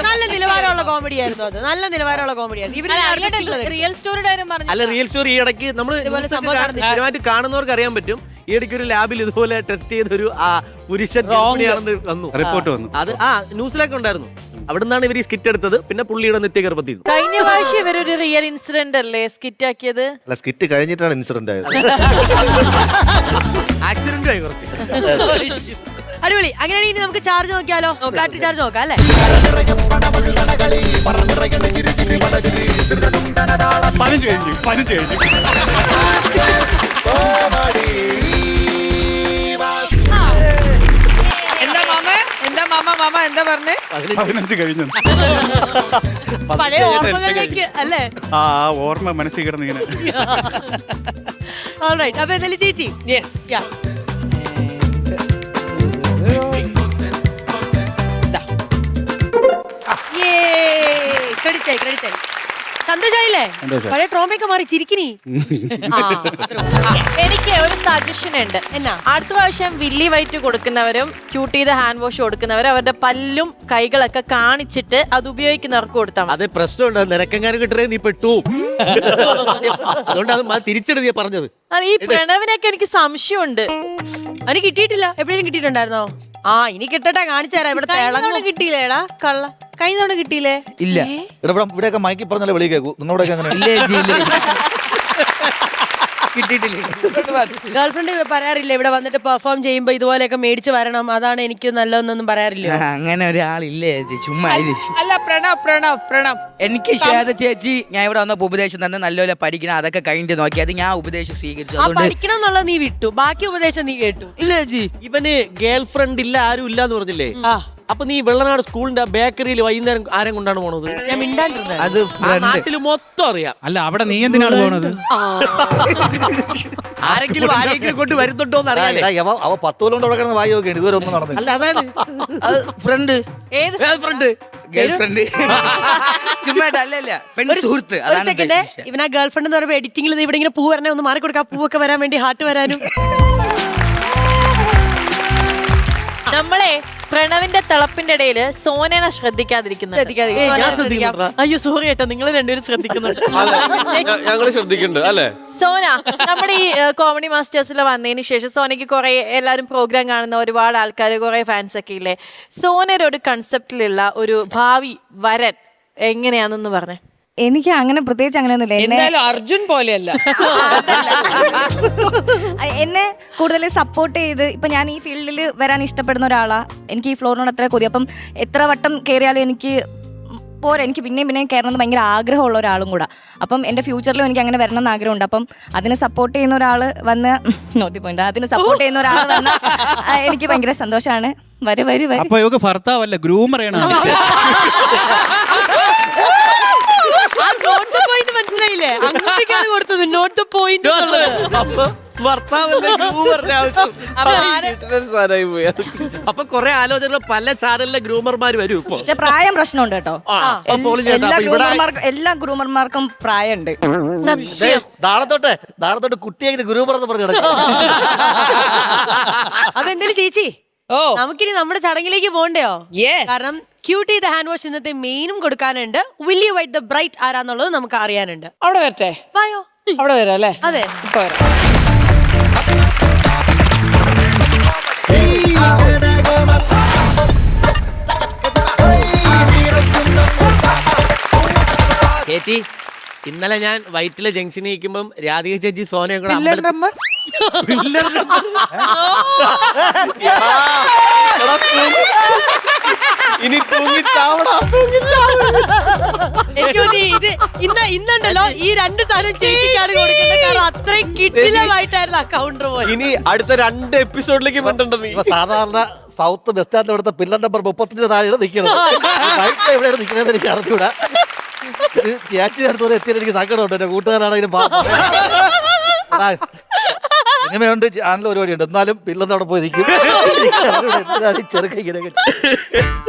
നല്ല നിലവാരമുള്ള കോമഡി ആയിരുന്നു അത്. നല്ല നിലവാരമുള്ള കോമഡി ആയിരുന്നു. റിയൽ സ്റ്റോറിയുടെ കാര്യം പറഞ്ഞു. അല്ല, റിയൽ സ്റ്റോറി ഈ ഇടയ്ക്ക് നമ്മൾ സ്ഥിരമായിട്ട് കാണുന്നവർക്ക് അറിയാൻ പറ്റും. ഈ ഇടയ്ക്ക് ഒരു ലാബിൽ ഇതുപോലെ ടെസ്റ്റ് ചെയ്തൊരു പുരുഷൻ ഗർഭിണിയാണെന്ന് വന്നു, റിപ്പോർട്ട് വന്നു. അത് ന്യൂസിലൊക്കെ ഉണ്ടായിരുന്നു. അവിടെ നിന്നാണ് ഇവർ ഈ സ്കിറ്റ് എടുത്തത്. പിന്നെ പുള്ളിയുടെ നിത്യഗർഭത്തിൽ കഴിഞ്ഞ പ്രാവശ്യം ഇവരൊരു റിയൽ ഇൻസിഡന്റ് അല്ലേ സ്കിറ്റ് ആക്കിയത്? അല്ല, സ്കിറ്റ് കഴിഞ്ഞിട്ടാണ് ഇൻസിഡന്റ് ആയത്. ആക്സിഡന്റ് ആയി കുറച്ച്. അടിപൊളി. അങ്ങനെയാണെങ്കിൽ ഇനി നമുക്ക് ചാർജ് നോക്കിയാലോ? കാറ്റ് ചാർജ് നോക്കാം അല്ലേ? 15 കഴിഞ്ഞു. എന്താ പറഞ്ഞേ? 15 കഴിഞ്ഞു. പഴയ ഓർമ്മകളിലേക്ക് അല്ലേ? ആ ഓർമ്മ മനസ്സിൽ കിടന്നിങ്ങനെ. ഓൾറൈറ്റ്. അപ്പൊ എന്തായാലും ചേച്ചി ക്രെഡിറ്റ് ആയി. സന്തോഷായില്ലേ? പഴയ ട്രോമയൊക്കെ മാറി ചിരിക്കിനി. എനിക്ക് ഒരു സജഷൻ ഉണ്ട്. എന്നാ? അടുത്ത പ്രാവശ്യം വില്ലി വൈറ്റ് കൊടുക്കുന്നവരും ക്യൂട്ട് ചെയ്ത ഹാൻഡ് വാഷ് കൊടുക്കുന്നവരും അവരുടെ പല്ലും കൈകളൊക്കെ കാണിച്ചിട്ട് അത് ഉപയോഗിക്കുന്നവർക്ക് കൊടുത്താൽ അതെ, പ്രശ്നമുണ്ട്. നിരക്കെങ്ങാനും കിട്ടേ നീ പെട്ടു. അതുകൊണ്ടാണ് തിരിച്ചെടുത്ത് പറഞ്ഞത്. ഈ പ്രണവിനൊക്കെ എനിക്ക് സംശയമുണ്ട്. അതിന് കിട്ടിയിട്ടില്ല. എപ്പോഴേലും കിട്ടിയിട്ടുണ്ടായിരുന്നോ? ഇനി കിട്ടട്ടെ, കാണിച്ചു തരാം. ഇവിടെ കിട്ടിയില്ലേടാ കള്ള? കഴിഞ്ഞ തവണ കിട്ടിയില്ലേ? ഇല്ല. ഇവിടെയൊക്കെ മയക്കി പറഞ്ഞാലേ വെളി കേൾക്കൂ. നിങ്ങളുടെ ഗേൾഫ്രണ്ട് പറയാറില്ല ഇവിടെ വന്നിട്ട് പെർഫോം ചെയ്യുമ്പോ ഇതുപോലെയൊക്കെ മേടിച്ച് വരണം, അതാണ് എനിക്ക് നല്ലതെന്നൊന്നും പറയാറില്ല? അങ്ങനെ ഒരാളില്ലേ ചേച്ചി, ചുമ്മാ. അല്ല, പ്രണവ് എനിക്ക് ശ്വേത ചേച്ചി ഞാൻ ഇവിടെ വന്നപ്പോ ഉപദേശം തന്നെ നല്ലപോലെ പഠിക്കണം, അതൊക്കെ കഴിഞ്ഞിട്ട് നോക്കി. അത് ഞാൻ ഉപദേശം സ്വീകരിച്ചു. പഠിക്കണം എന്നുള്ളത് നീ വിട്ടു, ബാക്കി ഉപദേശം നീ കേട്ടു. ഇല്ല ചേച്ചി, ഇവന് ഗേൾഫ്രണ്ട് ഇല്ല, ആരും ഇല്ലാന്ന് പറഞ്ഞില്ലേ? അപ്പൊ നീ വെള്ളനാട് സ്കൂളിന്റെ ബേക്കറിയിൽ വൈകുന്നേരം ആരും കൊണ്ടാണ് പോണത്? ഞാൻ മിണ്ടാണ്ടിരുന്നത്. അത് നാട്ടില് മൊത്തം അറിയാം. അല്ല, അവിടെ നീ എന്തിനാണ് പോണത്? ആരെങ്കിലും കൊണ്ട് വരുന്നുണ്ടോ എന്ന് അറിയാലേ. അവ 10 കൊല്ലം കൊണ്ട് അവിടെ കിടന്ന് വായി നോക്കിയാണ്, ഇതുവരെ ഒന്നും നടന്നില്ല. അല്ല, അതാണ് ഫ്രണ്ട്. ഏത് ഫ്രണ്ട്? ഗേൾഫ്രണ്ട്. ചുമ്മാ അല്ലല്ല, പെൺസുഹൃത്ത്. ഒരു സെക്കൻഡ്. ഇവനാ ഗേൾഫ്രണ്ട് എന്ന് പറയുമ്പോ എഡിറ്റിംഗിൽ ഇവിടെ ഇങ്ങനെ പൂ വരണേ, ഒന്ന് മാറി കൊടുക്കാം. പൂവൊക്കെ വരാൻ വേണ്ടി ഹാർട്ട് വരാനും. നമ്മളെ പ്രണവിന്റെ തിളപ്പിന്റെ ഇടയില് സോനനെ ശ്രദ്ധിക്കാതിരിക്കുന്നു. അയ്യോ സോറി കേട്ടോ, നിങ്ങൾ രണ്ടുപേരും ശ്രദ്ധിക്കുന്നുണ്ട്. ഞങ്ങള് ശ്രദ്ധിക്കുന്നുണ്ട് അല്ലേ? സോന നമ്മുടെ ഈ കോമഡി മാസ്റ്റേഴ്സിൽ വന്നതിന് ശേഷം സോനയ്ക്ക് കുറെ എല്ലാവരും പ്രോഗ്രാം കാണുന്ന ഒരുപാട് ആൾക്കാർ, കുറെ ഫാൻസ് ഒക്കെ ഇല്ലേ? സോനയുടെ ഒരു കൺസെപ്റ്റിലുള്ള ഒരു ഭാവി വരൻ എങ്ങനെയാണെന്ന് പറഞ്ഞേ. എനിക്ക് അങ്ങനെ പ്രത്യേകിച്ച് അങ്ങനെയൊന്നുമില്ല. അർജുൻ പോലെയല്ല. എന്നെ കൂടുതൽ സപ്പോർട്ട് ചെയ്ത് ഇപ്പൊ ഞാൻ ഈ ഫീൽഡിൽ വരാൻ ഇഷ്ടപ്പെടുന്ന ഒരാളാ. എനിക്ക് ഈ ഫ്ലോറിനോട് അത്ര കൊതി. അപ്പം എത്ര വട്ടം കയറിയാലും എനിക്ക് പോരാ, എനിക്ക് പിന്നെയും കയറണമെന്ന് ഭയങ്കര ആഗ്രഹമുള്ള ഒരാളും കൂടെ. അപ്പം എൻ്റെ ഫ്യൂച്ചറിലും എനിക്ക് അങ്ങനെ വരണം എന്ന് ആഗ്രഹമുണ്ട്. അപ്പം അതിനെ സപ്പോർട്ട് ചെയ്യുന്ന ഒരാൾ വന്ന് നോക്കിപ്പോയിട്ടുണ്ട്. അതിന് സപ്പോർട്ട് ചെയ്യുന്ന ഒരാൾ വന്ന് എനിക്ക് ഭയങ്കര സന്തോഷമാണ്. വരും. അപ്പൊ ഭർത്താവല്ല, ഗ്രൂമറാണ്. കണ്ടില്ലേ അങ്ങോട്ടേക്കാണ് കൊടുത്തത് നോട്ട് ദ പോയിന്റ്. അപ്പൊ ഭർത്താവല്ലേ ഗ്രൂമറിന്റെ ആവശ്യം. അപ്പൊ കൊറേ ആലോചനകൾ പല ചാനലിലെ ഗ്രൂമർമാര് വരും ഇപ്പൊ. പക്ഷെ പ്രായം പ്രശ്നമുണ്ട് കേട്ടോ. എല്ലാ ഗ്രൂമർമാർക്കും പ്രായമുണ്ട്. നാളെ തൊട്ട് കുട്ടിയെ ഗ്രൂമർ എന്ന് പറഞ്ഞു അപ്പൊ എന്തായാലും ചേച്ചി നമുക്കിനി നമ്മുടെ ചടങ്ങിലേക്ക് പോകണ്ടയോ? കാരണം ക്യൂട്ടി ദ ഹാൻഡ് വാഷ് ഇന്നത്തെ മെയിനും കൊടുക്കാനുണ്ട്. Will you white the bright ആരാന്നുള്ളത് നമുക്ക് അറിയാനുണ്ട്. അവിടെ വരട്ടെ? വായോ. അവിടെ വരാം അല്ലേ? അതെ. ഇപ്പൊ വരാം. ചേച്ചി ഇന്നലെ ഞാൻ വൈറ്റിലെ ജംഗ്ഷനിൽ നിൽക്കുമ്പം രാധിക ചേച്ചി സോനയും കൂടെ ഇനി ഇന്നുണ്ടല്ലോ ഈ രണ്ട് സാധനം ചേച്ചിക്കാണ് കൊടുക്കുന്നത്. കാരണം അത്രയും കിട്ടിലമായിട്ടായിരുന്നു അക്കൗണ്ടർ പോയി. ഇനി അടുത്ത 2 എപ്പിസോഡിലേക്ക് വന്നിട്ടുണ്ട്. സാധാരണ സൗത്ത് ബസ് സ്റ്റാൻഡിൽ അവിടുത്തെ പില്ലർ നമ്പർ 35 താഴെയാണ് നിൽക്കുന്നത്. എവിടെയാണ് നിൽക്കുന്നത് എനിക്ക് അറിഞ്ഞൂടാ. ചേച്ചിയുടെ അടുത്ത് വരെ എത്തിയാൽ എനിക്ക് സങ്കടമുണ്ട്. എന്റെ കൂട്ടുകാരാണെങ്കിലും എങ്ങനെയുണ്ട് ചാനൽ പരിപാടിയുണ്ട്. എന്നാലും പിള്ളേർ അവിടെ പോയി നിൽക്കും. ചെറുക്ക ഇങ്ങനെ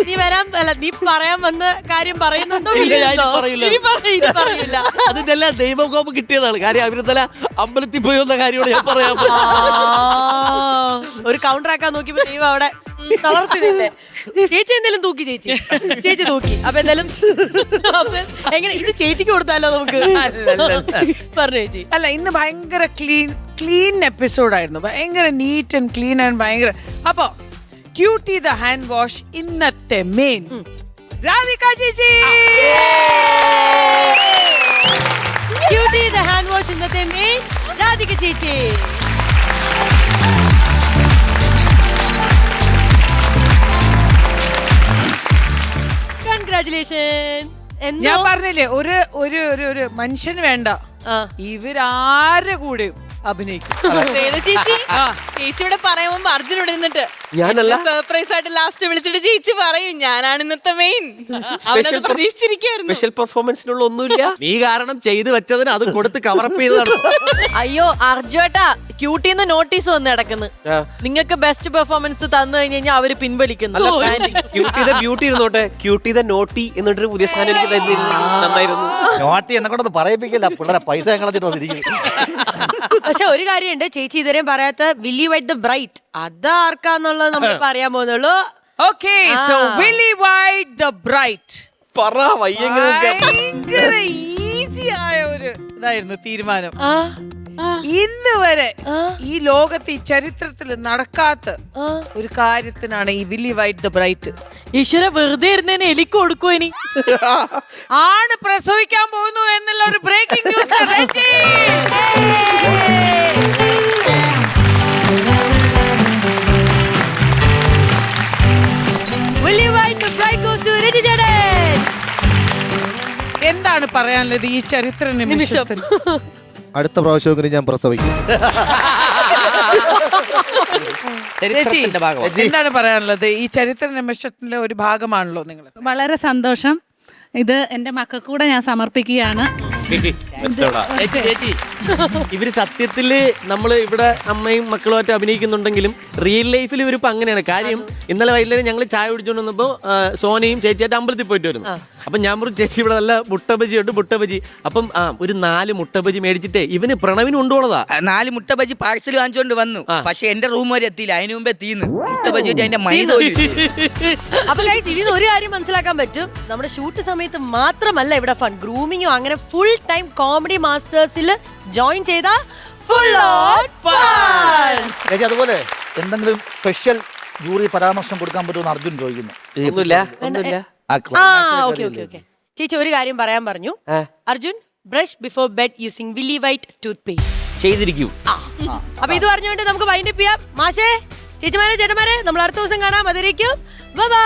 നീ പറയാൻ വന്ന കാര്യം പറയുന്നുണ്ടോ? പറയില്ല. അത് ഇതെല്ലാം ദൈവകോപം കിട്ടിയതാണ്. കാര്യം അവരിന്നലെ അമ്പലത്തിൽ പോയി വന്ന കാര്യമാണ് ഞാൻ പറയാൻ. ഒരു കൗണ്ടർ ആക്കാൻ നോക്കിയപ്പോ ദൈവം അവിടെ തളർത്തില്ലേ. ചേച്ചി എന്തായാലും തൂക്കി. ചേച്ചി തൂക്കി. അപ്പൊ എന്തായാലും എങ്ങനെ ഇത് ചേച്ചിക്ക് കൊടുത്താലോ നമുക്ക്? പറഞ്ഞു ചേച്ചി. അല്ല, ഇന്ന് ഭയങ്കര ക്ലീൻ എപ്പിസോഡായിരുന്നു. ഭയങ്കര നീറ്റ് ആൻഡ് ക്ലീൻ ആൻഡ് ഭയങ്കര. അപ്പൊ ക്യൂട്ടി ദ ഹാൻഡ് വാഷ് ഇന്നത്തെ മെയിൻ രാധിക ചേച്ചി. ക്യൂട്ടി ദ ഹാൻഡ് വാഷ് ഇന്നത്തെ മെയിൻ രാധിക ചേച്ചി. കൺഗ്രാറ്റുലേഷൻ. ഞാൻ പറഞ്ഞില്ലേ ഒരു ഒരു ഒരു മനുഷ്യന് വേണ്ട, ഇവരാരെ കൂടെ അഭിനയിക്കും. ചേച്ചിയുടെ പറയുമ്പോ അർജുൻ ഇവിടെ നിന്നിട്ട് ഞാനല്ല സർപ്രൈസ് ആയിട്ട് ലാസ്റ്റ് വിളിച്ചിട്ട് ചേച്ചി പറയും ഞാനാണ് ഇന്നത്തെ മെയിൻ. അവനത് പ്രതീക്ഷിച്ചിരിക്കായിരുന്നു. സ്പെഷ്യൽ പെർഫോമൻസിനുള്ള ഒന്നുമില്ല. നീ കാരണം ചെയ്തു വെച്ചതിന് അത് കൊടുത്ത് കവറപ്പ് ചെയ്തതാണ്. അയ്യോ അർജുവേട്ടാ, ക്യൂട്ടിന്ന് നോട്ടീസ് വന്ന് കിടക്കുന്നു. നിങ്ങൾക്ക് ബെസ്റ്റ് പെർഫോമൻസ് തന്നു കഴിഞ്ഞാൽ അവര് പിൻവലിക്കുന്നു. ക്യൂട്ടി ബ്യൂട്ടി ഇരുന്നോട്ടെ, ക്യൂട്ടി ദ നോട്ടി എന്നിട്ടൊരു പുതിയ സാധനം എനിക്ക് നന്നായിരുന്നു. നോട്ടി എന്നെ കൊണ്ടൊന്ന് പറയിപ്പിക്കില്ല. പിള്ളേരെ പൈസ ഞങ്ങളെത്തിട്ട് വന്നിരിക്കും. പക്ഷെ ഒരു കാര്യമുണ്ട്, ചേച്ചി ഇതുവരെയും പറയാത്ത will you white the bright അത് ആർക്കാന്നുള്ളത് നമുക്ക് പറയാൻ പോകുന്നുള്ളൂ. Okay, so will you white the bright ഭയങ്കര ഈസി ആയ ഒരു ഇതായിരുന്നു തീരുമാനം. ഇന്ന് വരെ ഈ ലോകത്ത് ഈ ചരിത്രത്തിൽ നടക്കാത്ത ഒരു കാര്യത്തിനാണ് ഈ will you white the bright. ഈശ്വര, വെറുതെ ഇരുന്നേനെ എലിക്ക് കൊടുക്കൂ. ഇനി ആണ് പ്രസവിക്കാൻ പോകുന്നു എന്നുള്ള ഒരു ബ്രേക്കിംഗ് ന്യൂസ്. എന്താണ് പറയാനുള്ളത് ഈ ചരിത്ര നിമിഷത്തിൽ? അടുത്ത പ്രാവശ്യം ഞാൻ പ്രസവിക്കും. ചേച്ചി എന്താണ് പറയാനുള്ളത്? ഈ ചരിത്ര നിമിഷത്തിലെ ഒരു ഭാഗമാണല്ലോ നിങ്ങൾ. വളരെ സന്തോഷം. ഇത് എന്റെ മക്കൾക്ക് കൂടെ ഞാൻ സമർപ്പിക്കുകയാണ്. ചേച്ചി ഇവര് സത്യത്തില് നമ്മള് ഇവിടെ അമ്മയും മക്കളുമായിട്ട് അഭിനയിക്കുന്നുണ്ടെങ്കിലും റിയൽ ലൈഫിൽ ഇവരിപ്പോ അങ്ങനെയാണ്. കാര്യം ഇന്നലെ വൈകുന്നേരം ഞങ്ങൾ ചായ കുടിച്ചോണ്ട് വന്നപ്പോ സോനയും ചേച്ചിയായിട്ട് അമ്പലത്തിൽ പോയിട്ട് വരുന്നു. അപ്പൊ ഞാൻ പറഞ്ഞു ചേച്ചി ഇവിടെ നല്ല മുട്ടബജി ഉണ്ട്, മുട്ടബജി. അപ്പം ഒരു 4 മുട്ടബജി മേടിച്ചിട്ടേ ഇവന് പ്രണവിന് കൊണ്ടുപോണതാ. 4 മുട്ടബജി പാഴ്സൽ വാങ്ങിച്ചോണ്ട് വന്നു. പക്ഷെ എന്റെ റൂം വരെ എത്തിയില്ല. അതിനു മുമ്പേ തീന്ന് മുട്ടബജി അതിന്റെ മൈദ. അപ്പൊ ഇതിന് ഒരു കാര്യം മനസ്സിലാക്കാൻ പറ്റും, നമ്മുടെ ഷൂട്ട് സമയത്ത് മാത്രമല്ല ഇവിടെ ഫൺ, ഗ്രൂമിങ്ങും അങ്ങനെ ഫുൾ ടൈം കോമഡി മാസ്റ്റേഴ്സിൽ ജോയിൻ ചെയ്ത ഫുൾ ഓൺ ഫൺ. ചേച്ചി അതുപോലെ എന്തെങ്കിലും സ്പെഷ്യൽ ജൂറി പരാമർശം കൊടുക്കാൻ പറ്റുമെന്ന് അർജുൻ ചോദിക്കുന്നു. ചേച്ചി ഒരു കാര്യം പറയാൻ പറഞ്ഞു. Arjun, brush before bed using വില്ലി വൈറ്റ് ടൂത്ത് പേസ്റ്റ് ചെയ്തിരിക്കും. അപ്പൊ ഇത് പറഞ്ഞുകൊണ്ട് നമുക്ക് വൈൻഡപ്പ് ചെയ്യാം. മാഷേ, ചേച്ചിമാരെ, ചേട്ടന്മാരെ, നമ്മൾ അടുത്ത ദിവസം കാണാം. അതിലേക്കും ബൈ ബൈ.